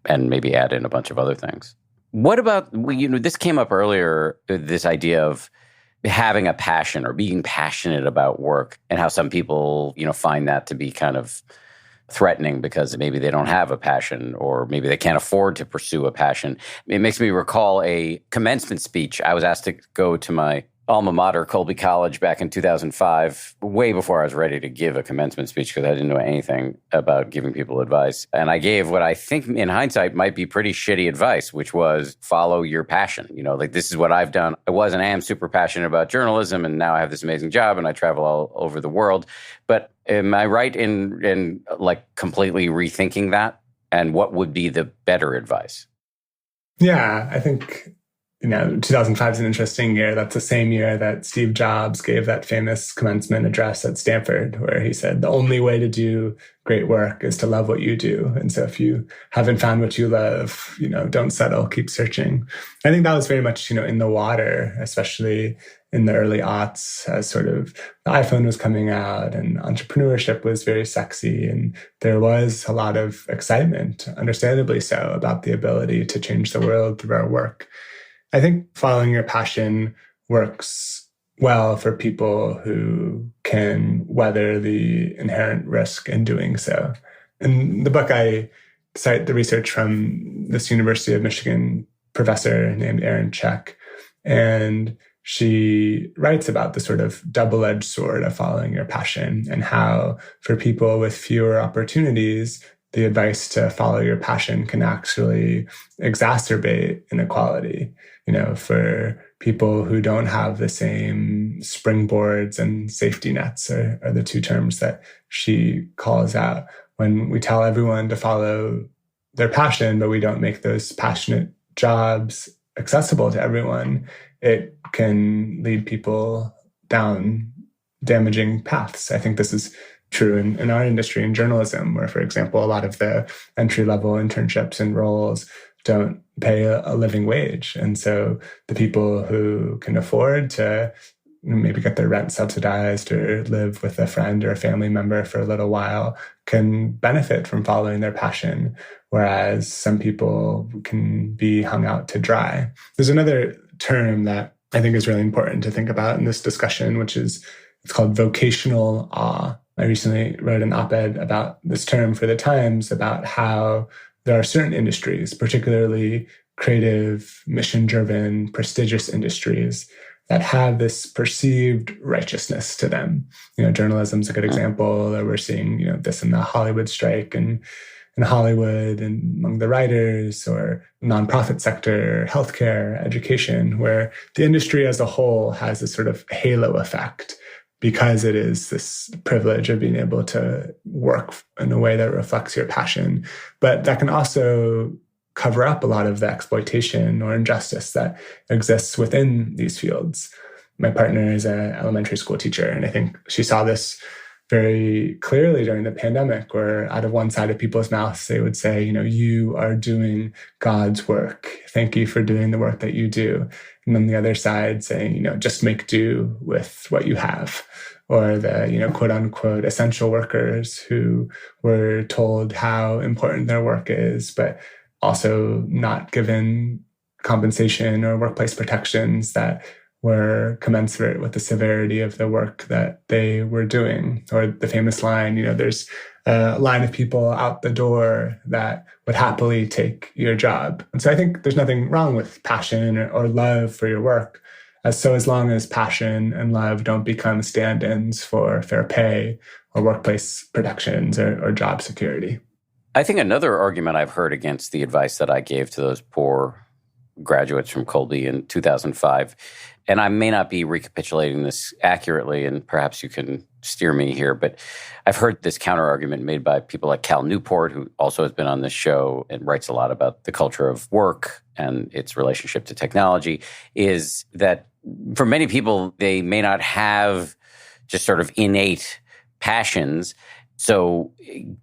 and maybe add in a bunch of other things. What about, this came up earlier, this idea of having a passion or being passionate about work, and how some people, find that to be kind of threatening because maybe they don't have a passion, or maybe they can't afford to pursue a passion. It makes me recall a commencement speech. I was asked to go to my alma mater, Colby College, back in 2005, way before I was ready to give a commencement speech because I didn't know anything about giving people advice. And I gave what I think in hindsight might be pretty shitty advice, which was follow your passion. This is what I've done. I was and am super passionate about journalism, and now I have this amazing job and I travel all over the world. But am I right in completely rethinking that? And what would be the better advice? Yeah, I think 2005 is an interesting year. That's the same year that Steve Jobs gave that famous commencement address at Stanford, where he said, the only way to do great work is to love what you do. And so if you haven't found what you love, don't settle, keep searching. I think that was very much, in the water, especially in the early aughts, as sort of the iPhone was coming out and entrepreneurship was very sexy. And there was a lot of excitement, understandably so, about the ability to change the world through our work. I think following your passion works well for people who can weather the inherent risk in doing so. In the book, I cite the research from this University of Michigan professor named Aaron Check. And she writes about the sort of double-edged sword of following your passion and how for people with fewer opportunities, the advice to follow your passion can actually exacerbate inequality. For people who don't have the same springboards and safety nets are the two terms that she calls out. When we tell everyone to follow their passion, but we don't make those passionate jobs accessible to everyone, it can lead people down damaging paths. I think this is true in our industry, in journalism, where, for example, a lot of the entry-level internships and roles don't pay a living wage. And so the people who can afford to maybe get their rent subsidized or live with a friend or a family member for a little while can benefit from following their passion, whereas some people can be hung out to dry. There's another term that I think is really important to think about in this discussion, it's called vocational awe. I recently wrote an op-ed about this term for the Times about how there are certain industries, particularly creative, mission-driven, prestigious industries, that have this perceived righteousness to them. Journalism's a good example. We're seeing, this in the Hollywood strike and in Hollywood and among the writers, or nonprofit sector, healthcare, education, where the industry as a whole has this sort of halo effect because it is this privilege of being able to work in a way that reflects your passion. But that can also cover up a lot of the exploitation or injustice that exists within these fields. My partner is an elementary school teacher, and I think she saw this very clearly during the pandemic, where out of one side of people's mouths, they would say, you are doing God's work. Thank you for doing the work that you do. And then the other side saying, just make do with what you have. Or the, quote unquote, essential workers who were told how important their work is, but also not given compensation or workplace protections that were commensurate with the severity of the work that they were doing. Or the famous line, there's a line of people out the door that would happily take your job. And so I think there's nothing wrong with passion or love for your work, as long as passion and love don't become stand-ins for fair pay or workplace protections or job security. I think another argument I've heard against the advice that I gave to those poor graduates from Colby in 2005, and I may not be recapitulating this accurately, and perhaps you can steer me here, but I've heard this counter-argument made by people like Cal Newport, who also has been on this show and writes a lot about the culture of work and its relationship to technology, is that for many people, they may not have just sort of innate passions. So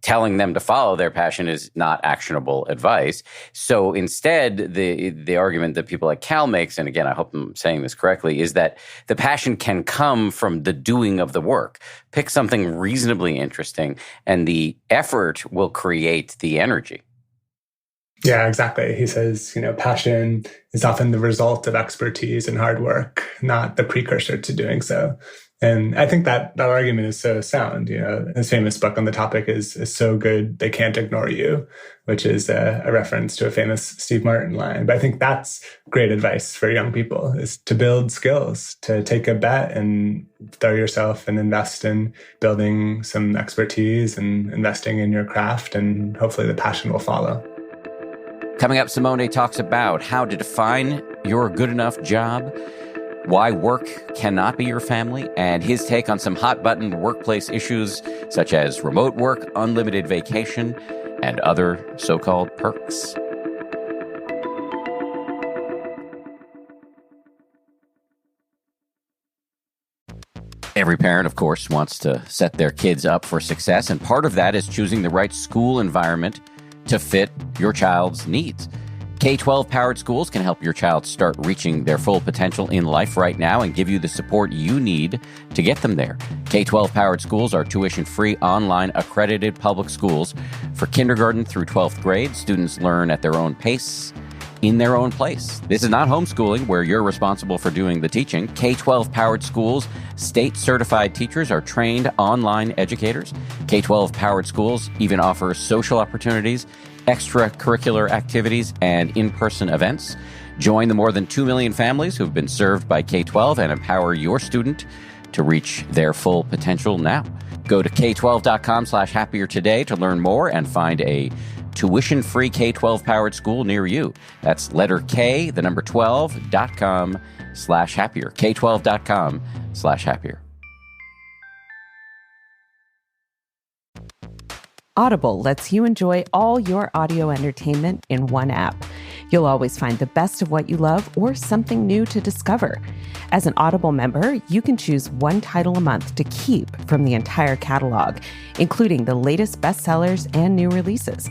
telling them to follow their passion is not actionable advice. So instead, the argument that people like Cal makes, and again, I hope I'm saying this correctly, is that the passion can come from the doing of the work. Pick something reasonably interesting, and the effort will create the energy. Yeah, exactly. He says, passion is often the result of expertise and hard work, not the precursor to doing so. And I think that argument is so sound. His famous book on the topic is so good they can't ignore you, which is a reference to a famous Steve Martin line. But I think that's great advice for young people, is to build skills, to take a bet and throw yourself and invest in building some expertise and investing in your craft, and hopefully the passion will follow. Coming up, Simone talks about how to define your good enough job, why work cannot be your family, and his take on some hot-button workplace issues such as remote work, unlimited vacation, and other so-called perks. Every parent, of course, wants to set their kids up for success, and part of that is choosing the right school environment to fit your child's needs. K-12 powered schools can help your child start reaching their full potential in life right now and give you the support you need to get them there. K-12 powered schools are tuition-free, online, accredited public schools. For kindergarten through 12th grade, students learn at their own pace in their own place. This is not homeschooling where you're responsible for doing the teaching. K-12 powered schools, state certified teachers are trained online educators. K-12 powered schools even offer social opportunities, extracurricular activities, and in-person events. Join the more than 2 million families who've been served by K-12 and empower your student to reach their full potential now. Go to k12.com/happier today to learn more and find a tuition-free K-12 powered school near you. That's letter K, the number 12.com/happier. K12.com/happier. Audible lets you enjoy all your audio entertainment in one app. You'll always find the best of what you love or something new to discover. As an Audible member, you can choose one title a month to keep from the entire catalog, including the latest bestsellers and new releases.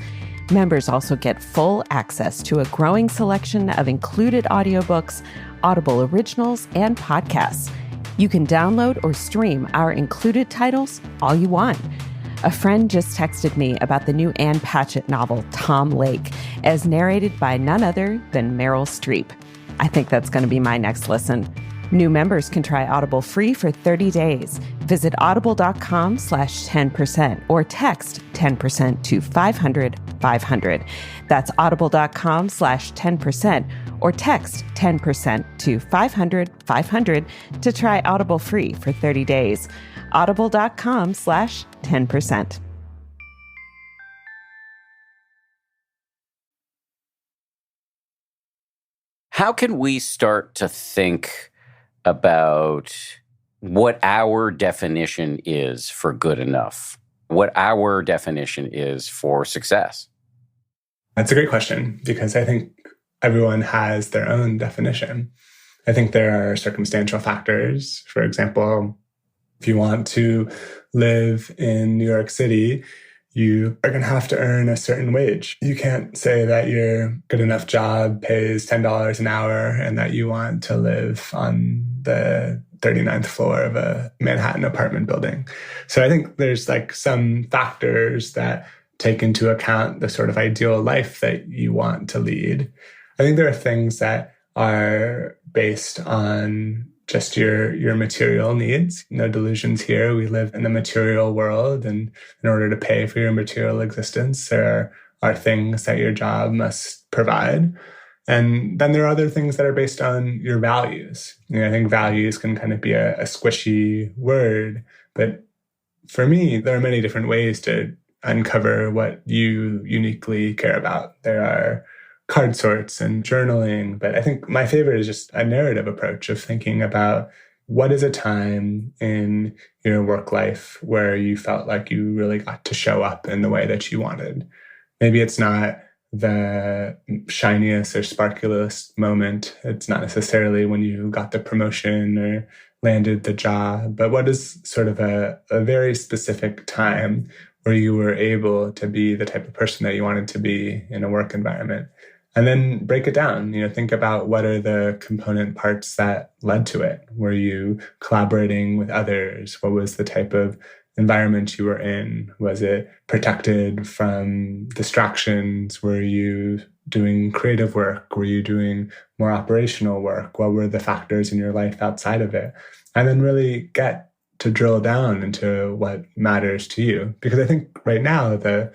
Members also get full access to a growing selection of included audiobooks, Audible originals, and podcasts. You can download or stream our included titles all you want. A friend just texted me about the new Anne Patchett novel, Tom Lake, as narrated by none other than Meryl Streep. I think that's going to be my next listen. New members can try Audible free for 30 days. Visit audible.com/10% or text 10% to 500-500. That's audible.com/10% or text 10% to 500-500 to try Audible free for 30 days. Audible.com/10%. How can we start to think about what our definition is for good enough, what our definition is for success? That's a great question, because I think everyone has their own definition. I think there are circumstantial factors. For example, if you want to live in New York City, you are going to have to earn a certain wage. You can't say that your good enough job pays $10 an hour and that you want to live on the 39th floor of a Manhattan apartment building. So I think there's like some factors that take into account the sort of ideal life that you want to lead. I think there are things that are based on just your material needs. No delusions here. We live in the material world, and in order to pay for your material existence, there are things that your job must provide. And then there are other things that are based on your values. I think values can kind of be a squishy word, but for me, there are many different ways to uncover what you uniquely care about. There are card sorts and journaling. But I think my favorite is just a narrative approach of thinking about what is a time in your work life where you felt like you really got to show up in the way that you wanted. Maybe it's not the shiniest or sparkliest moment. It's not necessarily when you got the promotion or landed the job, but what is sort of a very specific time where you were able to be the type of person that you wanted to be in a work environment. And then break it down, think about what are the component parts that led to it. Were you collaborating with others? What was the type of environment you were in? Was it protected from distractions? Were you doing creative work? Were you doing more operational work? What were the factors in your life outside of it? And then really get to drill down into what matters to you. Because I think right now, the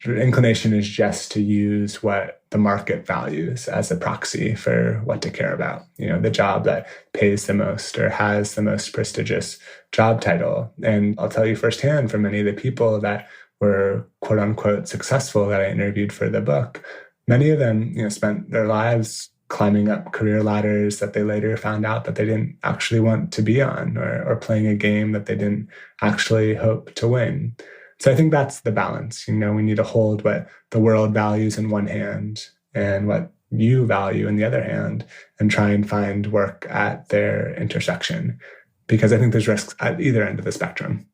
inclination is just to use what the market values as a proxy for what to care about. The job that pays the most or has the most prestigious job title. And I'll tell you firsthand, for many of the people that were quote unquote successful that I interviewed for the book, many of them, spent their lives climbing up career ladders that they later found out that they didn't actually want to be on, or playing a game that they didn't actually hope to win. So I think that's the balance. We need to hold what the world values in one hand and what you value in the other hand, and try and find work at their intersection. Because I think there's risks at either end of the spectrum.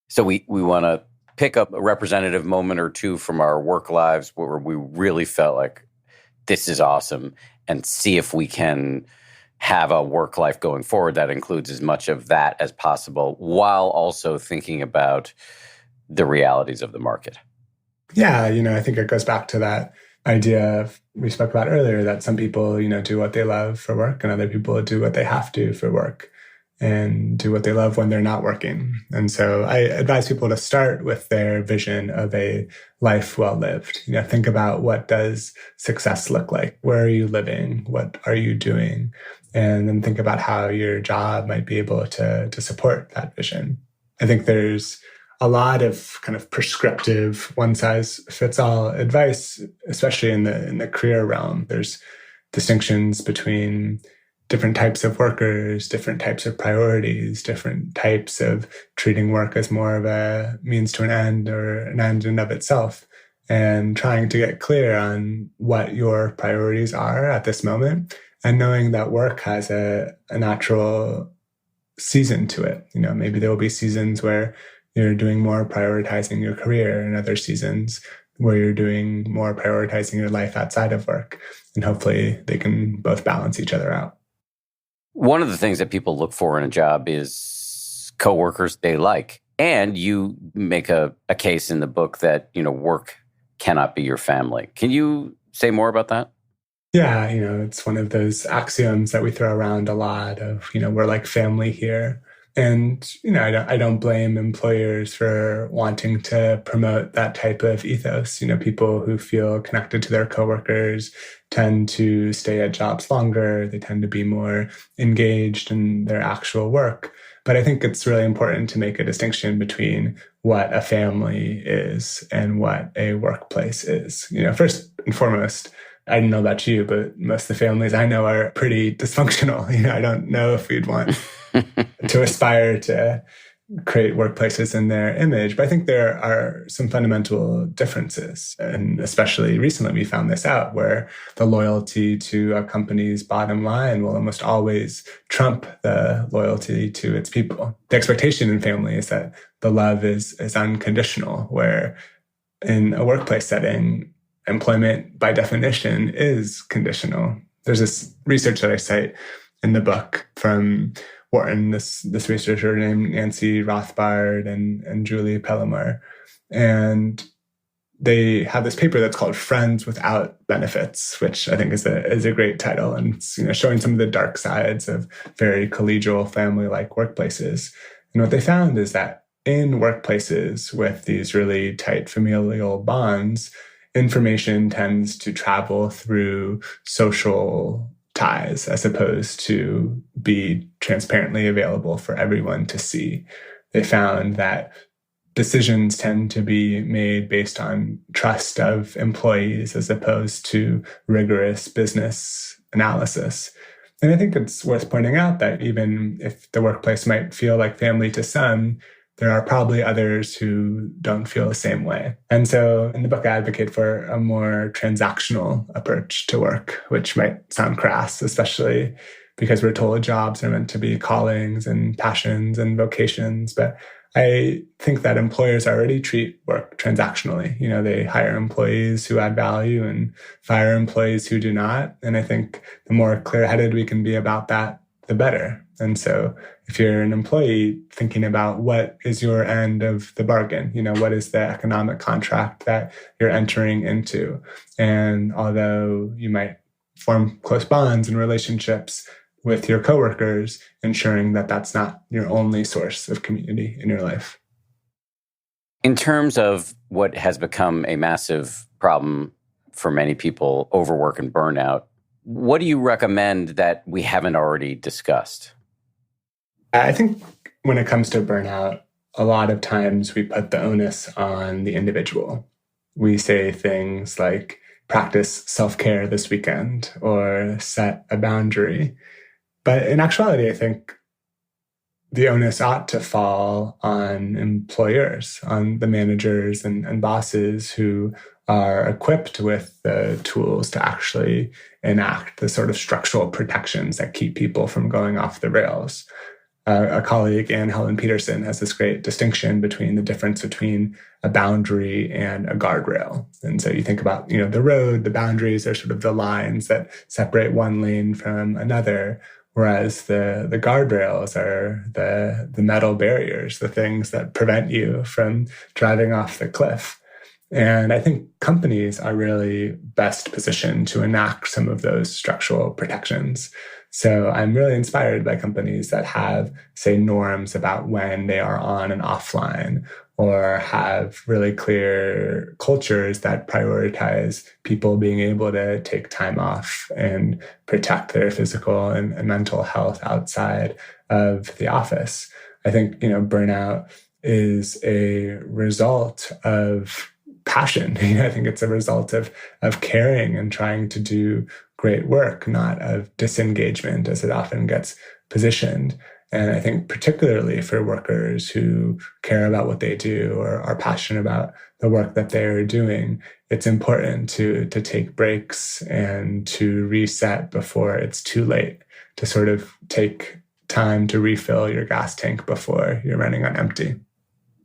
So we want to pick up a representative moment or two from our work lives where we really felt like this is awesome, and see if we can have a work life going forward that includes as much of that as possible, while also thinking about the realities of the market. Yeah, I think it goes back to that idea we spoke about earlier, that some people, do what they love for work and other people do what they have to for work and do what they love when they're not working. And so I advise people to start with their vision of a life well lived. Think about, what does success look like? Where are you living? What are you doing? And then think about how your job might be able to support that vision. I think there's a lot of kind of prescriptive, one-size-fits-all advice, especially in the career realm. There's distinctions between different types of workers, different types of priorities, different types of treating work as more of a means to an end or an end in of itself, and trying to get clear on what your priorities are at this moment, and knowing that work has a natural season to it. Maybe there will be seasons where you're doing more prioritizing your career, and other seasons where you're doing more prioritizing your life outside of work. And hopefully they can both balance each other out. One of the things that people look for in a job is coworkers they like. And you make a case in the book that, work cannot be your family. Can you say more about that? Yeah, it's one of those axioms that we throw around a lot of, we're like family here. And, I don't blame employers for wanting to promote that type of ethos. People who feel connected to their coworkers tend to stay at jobs longer. They tend to be more engaged in their actual work. But I think it's really important to make a distinction between what a family is and what a workplace is. First and foremost, I don't know about you, but most of the families I know are pretty dysfunctional. I don't know if we'd want to aspire to create workplaces in their image. But I think there are some fundamental differences. And especially recently, we found this out, where the loyalty to a company's bottom line will almost always trump the loyalty to its people. The expectation in family is that the love is unconditional, where in a workplace setting, employment by definition is conditional. There's this research that I cite in the book from Wharton, this researcher named Nancy Rothbard and Julie Pellemore. And they have this paper that's called Friends Without Benefits, which I think is a great title. And it's, showing some of the dark sides of very collegial family-like workplaces. And what they found is that in workplaces with these really tight familial bonds, information tends to travel through social ties as opposed to be transparently available for everyone to see. They found that decisions tend to be made based on trust of employees as opposed to rigorous business analysis. And I think it's worth pointing out that even if the workplace might feel like family to some, there are probably others who don't feel the same way. And so in the book, I advocate for a more transactional approach to work, which might sound crass, especially because we're told jobs are meant to be callings and passions and vocations. But I think that employers already treat work transactionally. They hire employees who add value and fire employees who do not. And I think the more clear-headed we can be about that, the better. And so if you're an employee thinking about what is your end of the bargain, what is the economic contract that you're entering into? And although you might form close bonds and relationships with your coworkers, ensuring that that's not your only source of community in your life. In terms of what has become a massive problem for many people, overwork and burnout, what do you recommend that we haven't already discussed? I think when it comes to burnout, a lot of times we put the onus on the individual. We say things like, practice self-care this weekend or set a boundary. But in actuality, I think the onus ought to fall on employers, on the managers and bosses who are equipped with the tools to actually enact the sort of structural protections that keep people from going off the rails. A colleague, Anne Helen Peterson, has this great distinction between the difference between a boundary and a guardrail. And so you think about, the road, the boundaries are sort of the lines that separate one lane from another, whereas the guardrails are the metal barriers, the things that prevent you from driving off the cliff. And I think companies are really best positioned to enact some of those structural protections. So I'm really inspired by companies that have, say, norms about when they are on and offline, or have really clear cultures that prioritize people being able to take time off and protect their physical and mental health outside of the office. I think, burnout is a result of passion. I think it's a result of caring and trying to do great work, not of disengagement, as it often gets positioned. And I think particularly for workers who care about what they do or are passionate about the work that they're doing, it's important to take breaks and to reset before it's too late, to sort of take time to refill your gas tank before you're running on empty.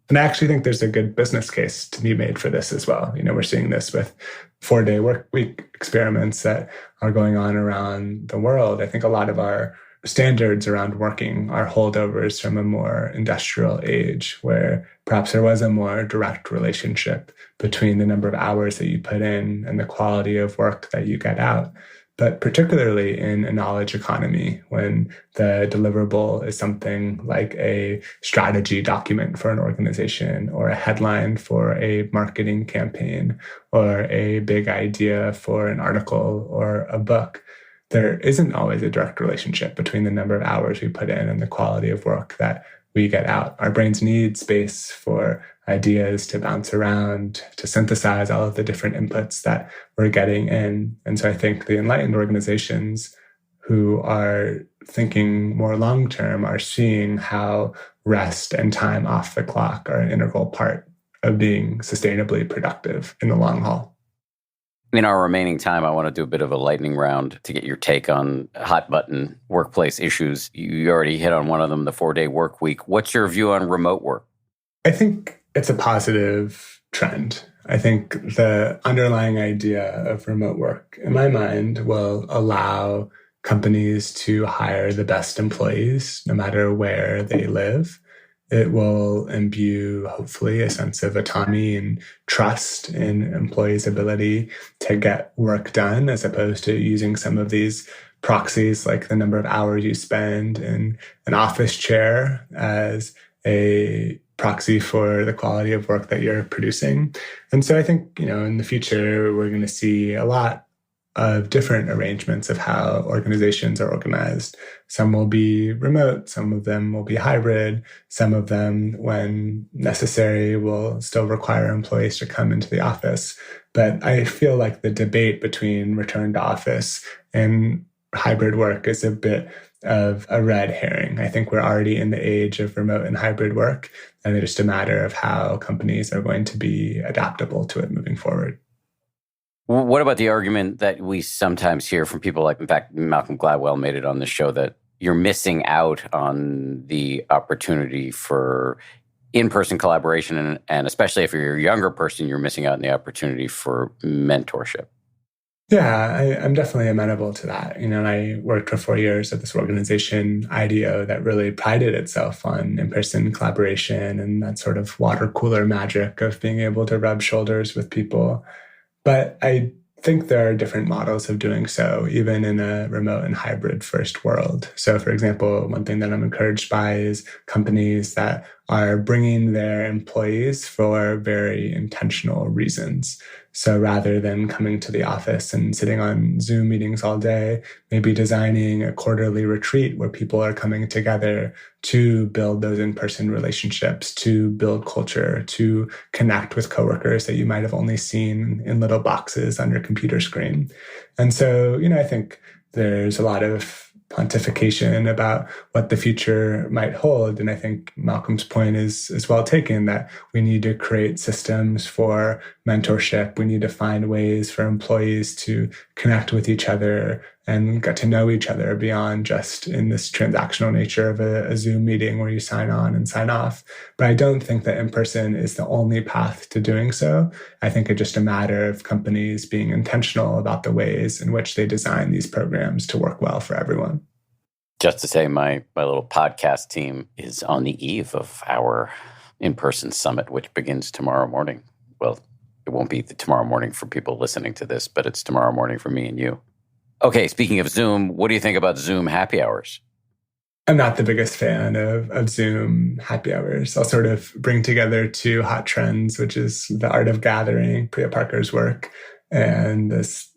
And I actually think there's a good business case to be made for this as well. We're seeing this with 4-day work week experiments that are going on around the world. I think a lot of our standards around working are holdovers from a more industrial age, where perhaps there was a more direct relationship between the number of hours that you put in and the quality of work that you get out. But particularly in a knowledge economy, when the deliverable is something like a strategy document for an organization, or a headline for a marketing campaign, or a big idea for an article or a book, there isn't always a direct relationship between the number of hours we put in and the quality of work that we get out. Our brains need space for ideas to bounce around, to synthesize all of the different inputs that we're getting in. And so I think the enlightened organizations who are thinking more long-term are seeing how rest and time off the clock are an integral part of being sustainably productive in the long haul. In our remaining time, I want to do a bit of a lightning round to get your take on hot button workplace issues. You already hit on one of them, the 4-day work week. What's your view on remote work? I think it's a positive trend. I think the underlying idea of remote work, in my mind, will allow companies to hire the best employees, no matter where they live. It will imbue, hopefully, a sense of autonomy and trust in employees' ability to get work done, as opposed to using some of these proxies, like the number of hours you spend in an office chair, as a proxy for the quality of work that you're producing. And so I think, in the future, we're going to see a lot of different arrangements of how organizations are organized. Some will be remote, some of them will be hybrid, some of them, when necessary, will still require employees to come into the office. But I feel like the debate between return to office and hybrid work is a bit of a red herring. I think we're already in the age of remote and hybrid work, and it's just a matter of how companies are going to be adaptable to it moving forward. What about the argument that we sometimes hear from people like, in fact, Malcolm Gladwell made it on the show, that you're missing out on the opportunity for in-person collaboration, and especially if you're a younger person, you're missing out on the opportunity for mentorship? Yeah, I'm definitely amenable to that. I worked for 4 years at this organization, IDEO, that really prided itself on in-person collaboration and that sort of water cooler magic of being able to rub shoulders with people. But I think there are different models of doing so, even in a remote and hybrid first world. So, for example, one thing that I'm encouraged by is companies that are bringing their employees for very intentional reasons. So rather than coming to the office and sitting on Zoom meetings all day, maybe designing a quarterly retreat where people are coming together to build those in-person relationships, to build culture, to connect with coworkers that you might have only seen in little boxes on your computer screen. And so, I think there's a lot of pontification about what the future might hold. And I think Malcolm's point is well taken, that we need to create systems for mentorship. We need to find ways for employees to connect with each other and get to know each other beyond just in this transactional nature of a Zoom meeting where you sign on and sign off. But I don't think that in-person is the only path to doing so. I think it's just a matter of companies being intentional about the ways in which they design these programs to work well for everyone. Just to say, my little podcast team is on the eve of our in-person summit, which begins tomorrow morning. Well, It won't be tomorrow morning for people listening to this, but it's tomorrow morning for me and you. Okay, speaking of Zoom, what do you think about Zoom happy hours? I'm not the biggest fan of Zoom happy hours. I'll sort of bring together two hot trends, which is the art of gathering, Priya Parker's work, and this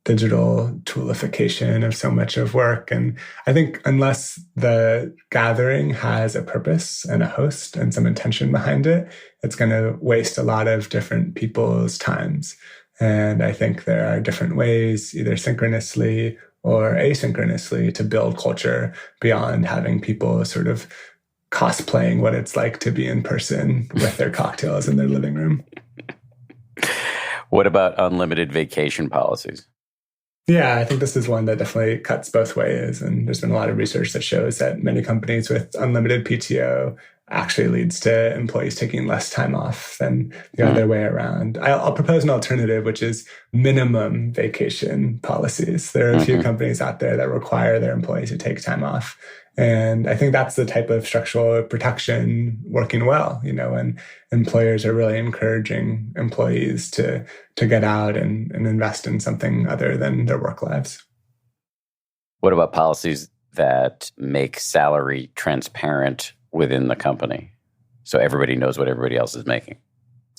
digital toolification of so much of work. And I think unless the gathering has a purpose and a host and some intention behind it, it's going to waste a lot of different people's times. And I think there are different ways, either synchronously or asynchronously, to build culture beyond having people sort of cosplaying what it's like to be in person with their cocktails in their living room. What about unlimited vacation policies? Yeah, I think this is one that definitely cuts both ways. And there's been a lot of research that shows that many companies with unlimited PTO actually leads to employees taking less time off than the other way around. I'll propose an alternative, which is minimum vacation policies. There are a few companies out there that require their employees to take time off. And I think that's the type of structural protection working well, when employers are really encouraging employees to get out and invest in something other than their work lives. What about policies that make salary transparent within the company so everybody knows what everybody else is making?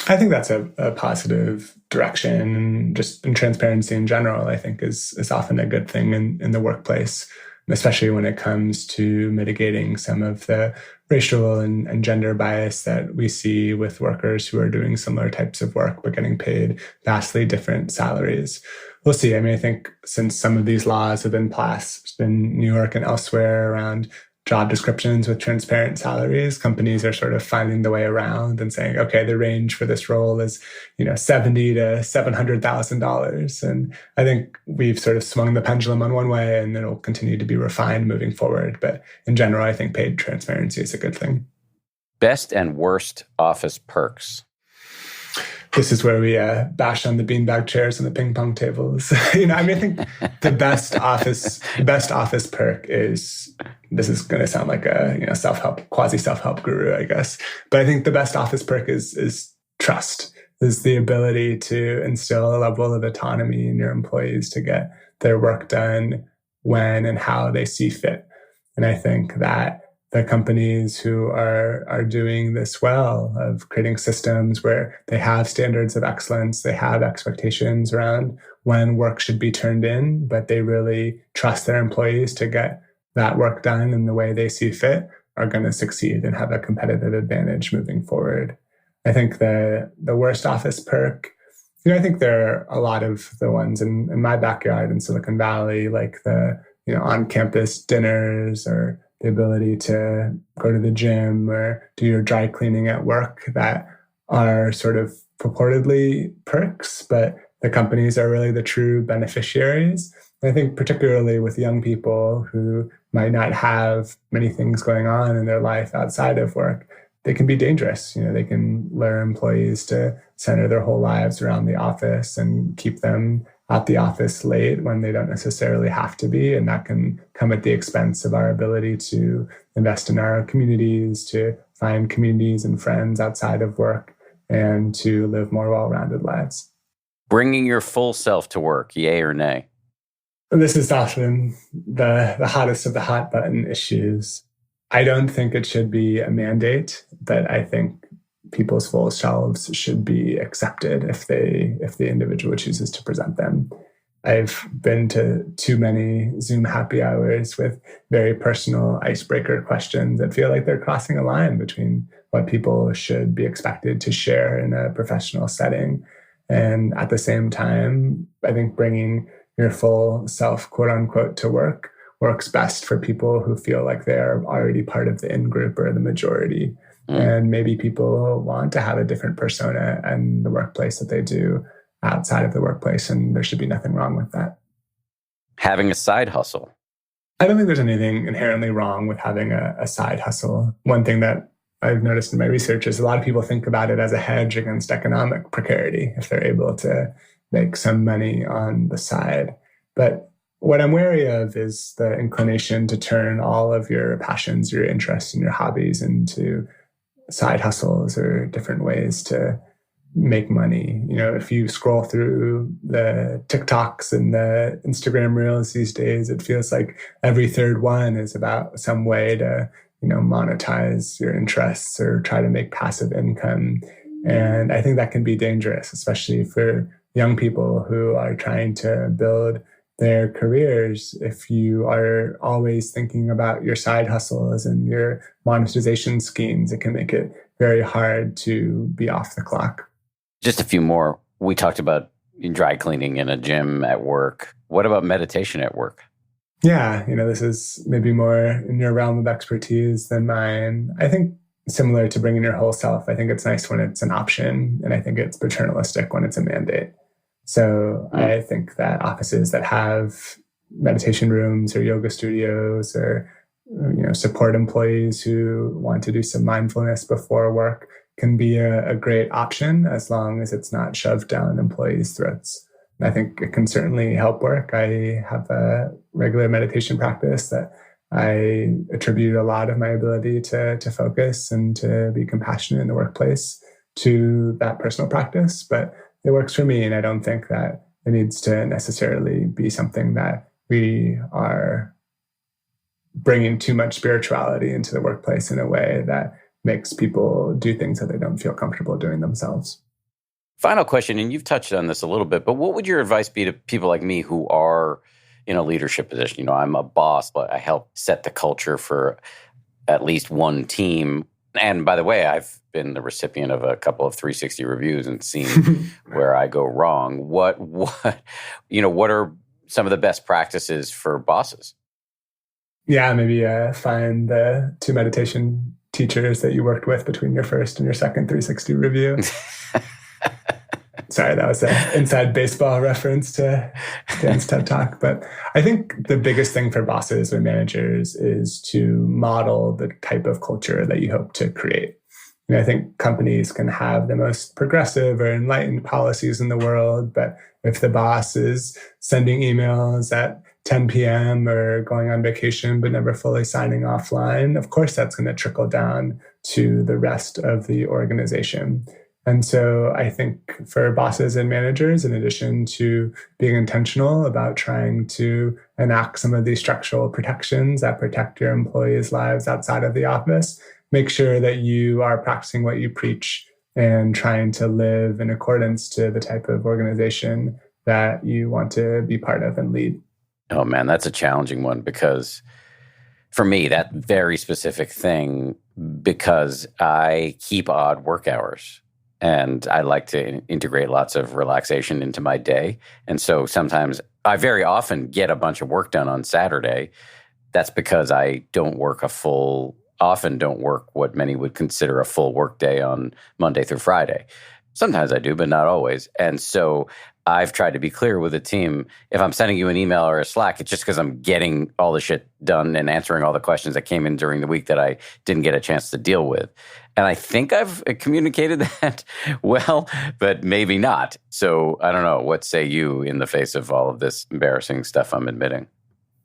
I think that's a positive direction. And just in transparency in general, I think is often a good thing in the workplace, especially when it comes to mitigating some of the racial and gender bias that we see with workers who are doing similar types of work but getting paid vastly different salaries. We'll see. I mean, I think since some of these laws have been passed in New York and elsewhere around job descriptions with transparent salaries, companies are sort of finding the way around and saying, okay, the range for this role is, $70,000 to $700,000. And I think we've sort of swung the pendulum on one way, and it'll continue to be refined moving forward. But in general, I think paid transparency is a good thing. Best and worst office perks. This is where we bash on the beanbag chairs and the ping pong tables. I think the best office perk is, this is going to sound like a quasi self-help guru, I guess. But I think the best office perk is trust, is the ability to instill a level of autonomy in your employees to get their work done when and how they see fit. And I think that the companies who are doing this well, of creating systems where they have standards of excellence, they have expectations around when work should be turned in, but they really trust their employees to get that work done in the way they see fit, are going to succeed and have a competitive advantage moving forward. I think the worst office perk, I think there are a lot of the ones in my backyard in Silicon Valley, like the on-campus dinners, or the ability to go to the gym or do your dry cleaning at work, that are sort of purportedly perks, but the companies are really the true beneficiaries. And I think particularly with young people who might not have many things going on in their life outside of work, they can be dangerous. They can lure employees to center their whole lives around the office and keep them at the office late when they don't necessarily have to be. And that can come at the expense of our ability to invest in our communities, to find communities and friends outside of work, and to live more well-rounded lives. Bringing your full self to work, yay or nay? This is often the hottest of the hot button issues. I don't think it should be a mandate, but I think people's full selves should be accepted if the individual chooses to present them. I've been to too many Zoom happy hours with very personal icebreaker questions that feel like they're crossing a line between what people should be expected to share in a professional setting. And at the same time, I think bringing your full self, quote unquote, to work works best for people who feel like they're already part of the in-group or the majority. And maybe people want to have a different persona in the workplace that they do outside of the workplace, and there should be nothing wrong with that. Having a side hustle. I don't think there's anything inherently wrong with having a side hustle. One thing that I've noticed in my research is a lot of people think about it as a hedge against economic precarity if they're able to make some money on the side. But what I'm wary of is the inclination to turn all of your passions, your interests, and your hobbies into side hustles or different ways to make money. If you scroll through the TikToks and the Instagram reels these days, it feels like every third one is about some way to, monetize your interests or try to make passive income. And I think that can be dangerous, especially for young people who are trying to build their careers. If you are always thinking about your side hustles and your monetization schemes, it can make it very hard to be off the clock. Just a few more. We talked about dry cleaning in a gym at work. What about meditation at work? Yeah, this is maybe more in your realm of expertise than mine. I think similar to bringing your whole self, I think it's nice when it's an option, and I think it's paternalistic when it's a mandate. So I think that offices that have meditation rooms or yoga studios or support employees who want to do some mindfulness before work can be a great option as long as it's not shoved down employees' throats. I think it can certainly help work. I have a regular meditation practice that I attribute a lot of my ability to focus and to be compassionate in the workplace to that personal practice, but it works for me. And I don't think that it needs to necessarily be something that we are bringing too much spirituality into the workplace in a way that makes people do things that they don't feel comfortable doing themselves. Final question, and you've touched on this a little bit, but what would your advice be to people like me who are in a leadership position? I'm a boss, but I help set the culture for at least one team. And by the way, I've been the recipient of a couple of 360 reviews and seen where I go wrong. What are some of the best practices for bosses? Yeah, maybe find the 2 meditation teachers that you worked with between your first and your second 360 review. Sorry, that was an inside baseball reference to Dan's TED Talk. But I think the biggest thing for bosses or managers is to model the type of culture that you hope to create. I think companies can have the most progressive or enlightened policies in the world, but if the boss is sending emails at 10 p.m. or going on vacation but never fully signing offline, of course that's going to trickle down to the rest of the organization. And so I think for bosses and managers, in addition to being intentional about trying to enact some of these structural protections that protect your employees' lives outside of the office, make sure that you are practicing what you preach and trying to live in accordance to the type of organization that you want to be part of and lead. Oh man, that's a challenging one because for me, that very specific thing, because I keep odd work hours. And I like to integrate lots of relaxation into my day. And so sometimes I very often get a bunch of work done on Saturday. That's because I often don't work what many would consider a full work day on Monday through Friday. Sometimes I do, but not always. And so I've tried to be clear with the team. If I'm sending you an email or a Slack, it's just because I'm getting all the shit done and answering all the questions that came in during the week that I didn't get a chance to deal with. And I think I've communicated that well, but maybe not. So I don't know. What say you in the face of all of this embarrassing stuff I'm admitting?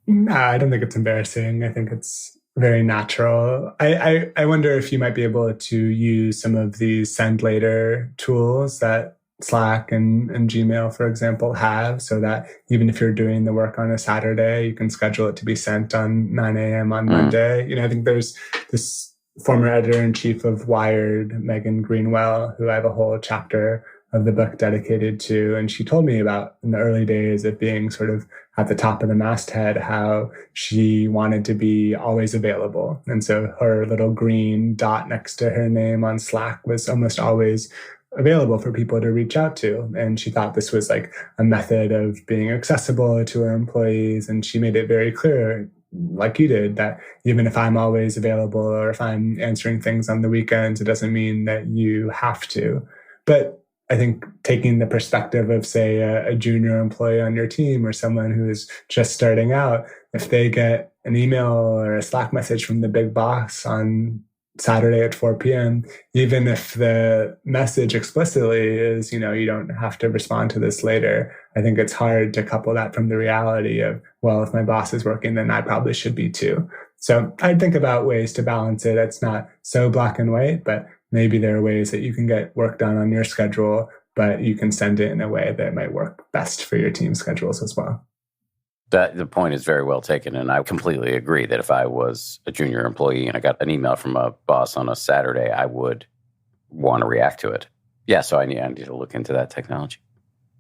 No, I don't think it's embarrassing. I think it's very natural. I wonder if you might be able to use some of these send later tools that Slack and Gmail, for example, have, so that even if you're doing the work on a Saturday, you can schedule it to be sent on 9 a.m. on Monday. I think there's this former editor-in-chief of Wired, Megan Greenwell, who I have a whole chapter of the book dedicated to. And she told me about in the early days of being sort of at the top of the masthead, how she wanted to be always available. And so her little green dot next to her name on Slack was almost always available for people to reach out to. And she thought this was like a method of being accessible to her employees. And she made it very clear, like you did, that even if I'm always available or if I'm answering things on the weekends, it doesn't mean that you have to. But I think taking the perspective of, say, a junior employee on your team or someone who is just starting out, if they get an email or a Slack message from the big boss on Saturday at 4 p.m., even if the message explicitly is, you don't have to respond to this later, I think it's hard to couple that from the reality of, well, if my boss is working, then I probably should be too. So I'd think about ways to balance it. It's not so black and white, but maybe there are ways that you can get work done on your schedule, but you can send it in a way that might work best for your team schedules as well. The point is very well taken, and I completely agree that if I was a junior employee and I got an email from a boss on a Saturday, I would want to react to it. Yeah, so I need to look into that technology.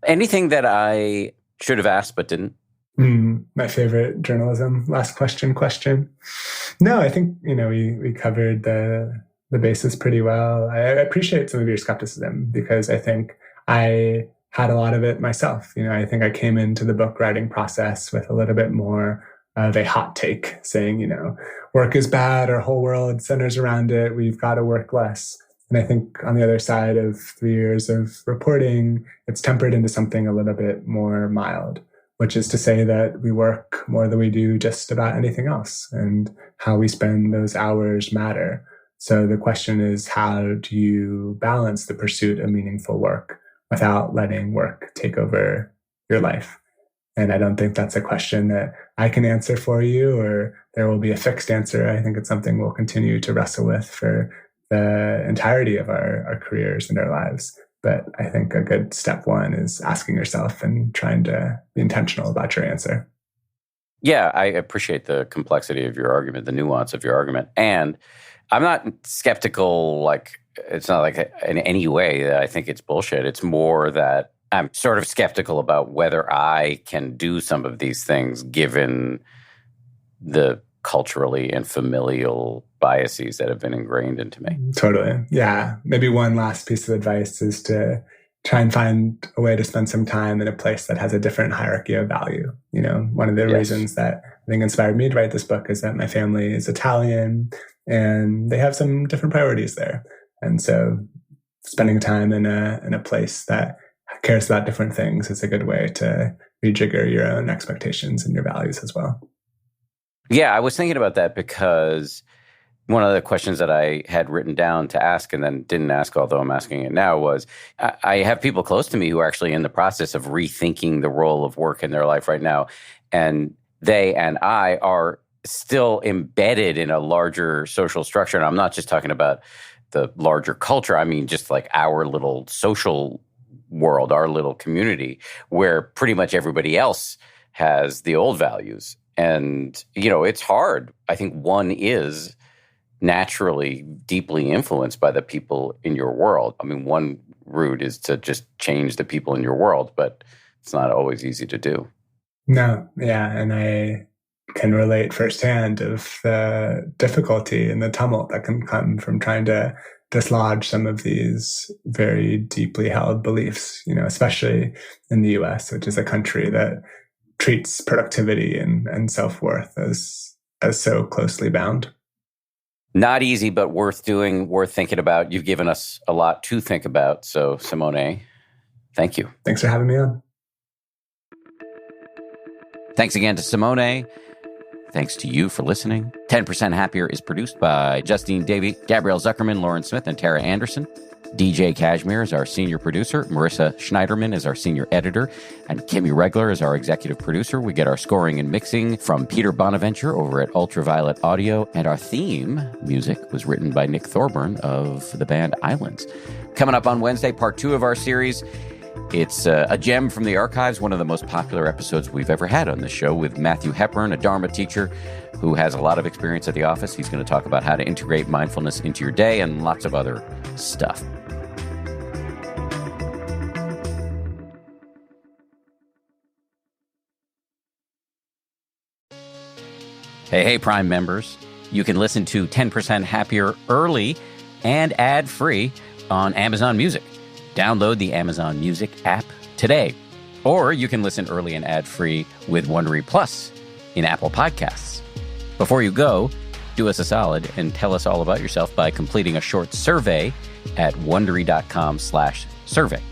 Anything that I should have asked but didn't? My favorite journalism last question. No, I think we covered the basis pretty well. I appreciate some of your skepticism because I think I had a lot of it myself. I think I came into the book writing process with a little bit more of a hot take saying, work is bad, our whole world centers around it, we've got to work less. And I think on the other side of 3 years of reporting, it's tempered into something a little bit more mild, which is to say that we work more than we do just about anything else, and how we spend those hours matter. So the question is, how do you balance the pursuit of meaningful work without letting work take over your life? And I don't think that's a question that I can answer for you, or there will be a fixed answer. I think it's something we'll continue to wrestle with for the entirety of our careers and our lives. But I think a good step one is asking yourself and trying to be intentional about your answer. Yeah, I appreciate the complexity of your argument, the nuance of your argument. And I'm not skeptical, it's not like in any way that I think it's bullshit. It's more that I'm sort of skeptical about whether I can do some of these things given the culturally and familial biases that have been ingrained into me. Totally. Yeah. Maybe one last piece of advice is to try and find a way to spend some time in a place that has a different hierarchy of value. One of the reasons that I think inspired me to write this book is that my family is Italian and they have some different priorities there. And so spending time in a place that cares about different things is a good way to rejigger your own expectations and your values as well. Yeah, I was thinking about that because one of the questions that I had written down to ask and then didn't ask, although I'm asking it now, was I have people close to me who are actually in the process of rethinking the role of work in their life right now. And they and I are still embedded in a larger social structure. And I'm not just talking about the larger culture. I mean, just like our little social world, our little community, where pretty much everybody else has the old values. And, it's hard. I think one is naturally deeply influenced by the people in your world. I mean, one route is to just change the people in your world, but it's not always easy to do. No, yeah. And I can relate firsthand of the difficulty and the tumult that can come from trying to dislodge some of these very deeply held beliefs, especially in the US, which is a country that treats productivity and self-worth as so closely bound. Not easy, but worth doing, worth thinking about. You've given us a lot to think about. So, Simone, thank you. Thanks for having me on. Thanks again to Simone. Thanks to you for listening. 10% Happier is produced by Justine Davey, Gabrielle Zuckerman, Lauren Smith, and Tara Anderson. DJ Kashmir is our senior producer. Marissa Schneiderman is our senior editor. And Kimmy Regler is our executive producer. We get our scoring and mixing from Peter Bonaventure over at Ultraviolet Audio. And our theme music was written by Nick Thorburn of the band Islands. Coming up on Wednesday, part 2 of our series. It's a gem from the archives, one of the most popular episodes we've ever had on the show with Matthew Hepburn, a Dharma teacher who has a lot of experience at the office. He's going to talk about how to integrate mindfulness into your day and lots of other stuff. Hey, Prime members. You can listen to 10% Happier early and ad-free on Amazon Music. Download the Amazon Music app today. Or you can listen early and ad-free with Wondery Plus in Apple Podcasts. Before you go, do us a solid and tell us all about yourself by completing a short survey at Wondery.com/survey.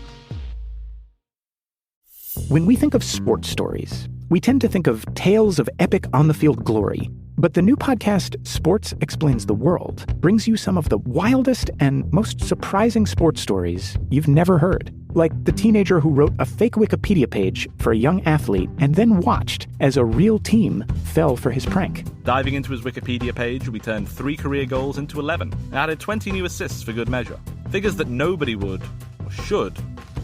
When we think of sports stories, we tend to think of tales of epic on-the-field glory. But the new podcast, Sports Explains the World, brings you some of the wildest and most surprising sports stories you've never heard. Like the teenager who wrote a fake Wikipedia page for a young athlete and then watched as a real team fell for his prank. Diving into his Wikipedia page, we turned 3 career goals into 11 and added 20 new assists for good measure. Figures that nobody would, or should,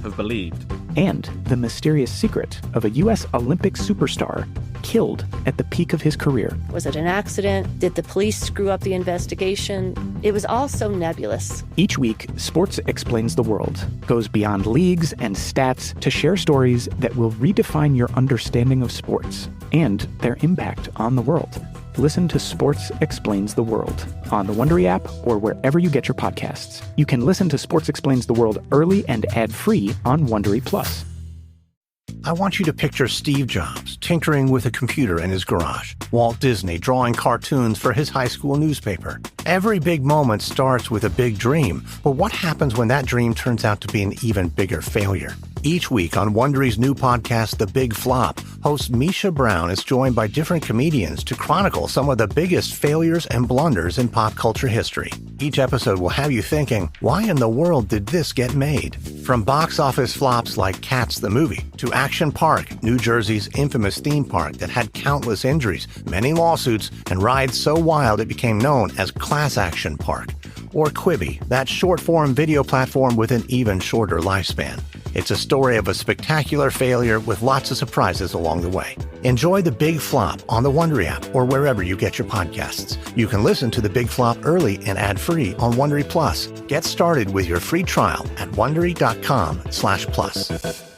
have believed. And the mysterious secret of a U.S. Olympic superstar killed at the peak of his career. Was it an accident? Did the police screw up the investigation? It was all so nebulous. Each week, Sports Explains the World goes beyond leagues and stats to share stories that will redefine your understanding of sports and their impact on the world. Listen to Sports Explains the World on the Wondery app or wherever you get your podcasts. You can listen to Sports Explains the World early and ad-free on Wondery Plus. I want you to picture Steve Jobs tinkering with a computer in his garage, Walt Disney drawing cartoons for his high school newspaper. Every big moment starts with a big dream, but what happens when that dream turns out to be an even bigger failure? Each week on Wondery's new podcast, The Big Flop, host Misha Brown is joined by different comedians to chronicle some of the biggest failures and blunders in pop culture history. Each episode will have you thinking, why in the world did this get made? From box office flops like Cats the movie, to Action Park, New Jersey's infamous theme park that had countless injuries, many lawsuits, and rides so wild it became known as Class Action Park. Or Quibi, that short-form video platform with an even shorter lifespan. It's a story of a spectacular failure with lots of surprises along the way. Enjoy The Big Flop on the Wondery app or wherever you get your podcasts. You can listen to The Big Flop early and ad-free on Wondery Plus. Get started with your free trial at Wondery.com/plus.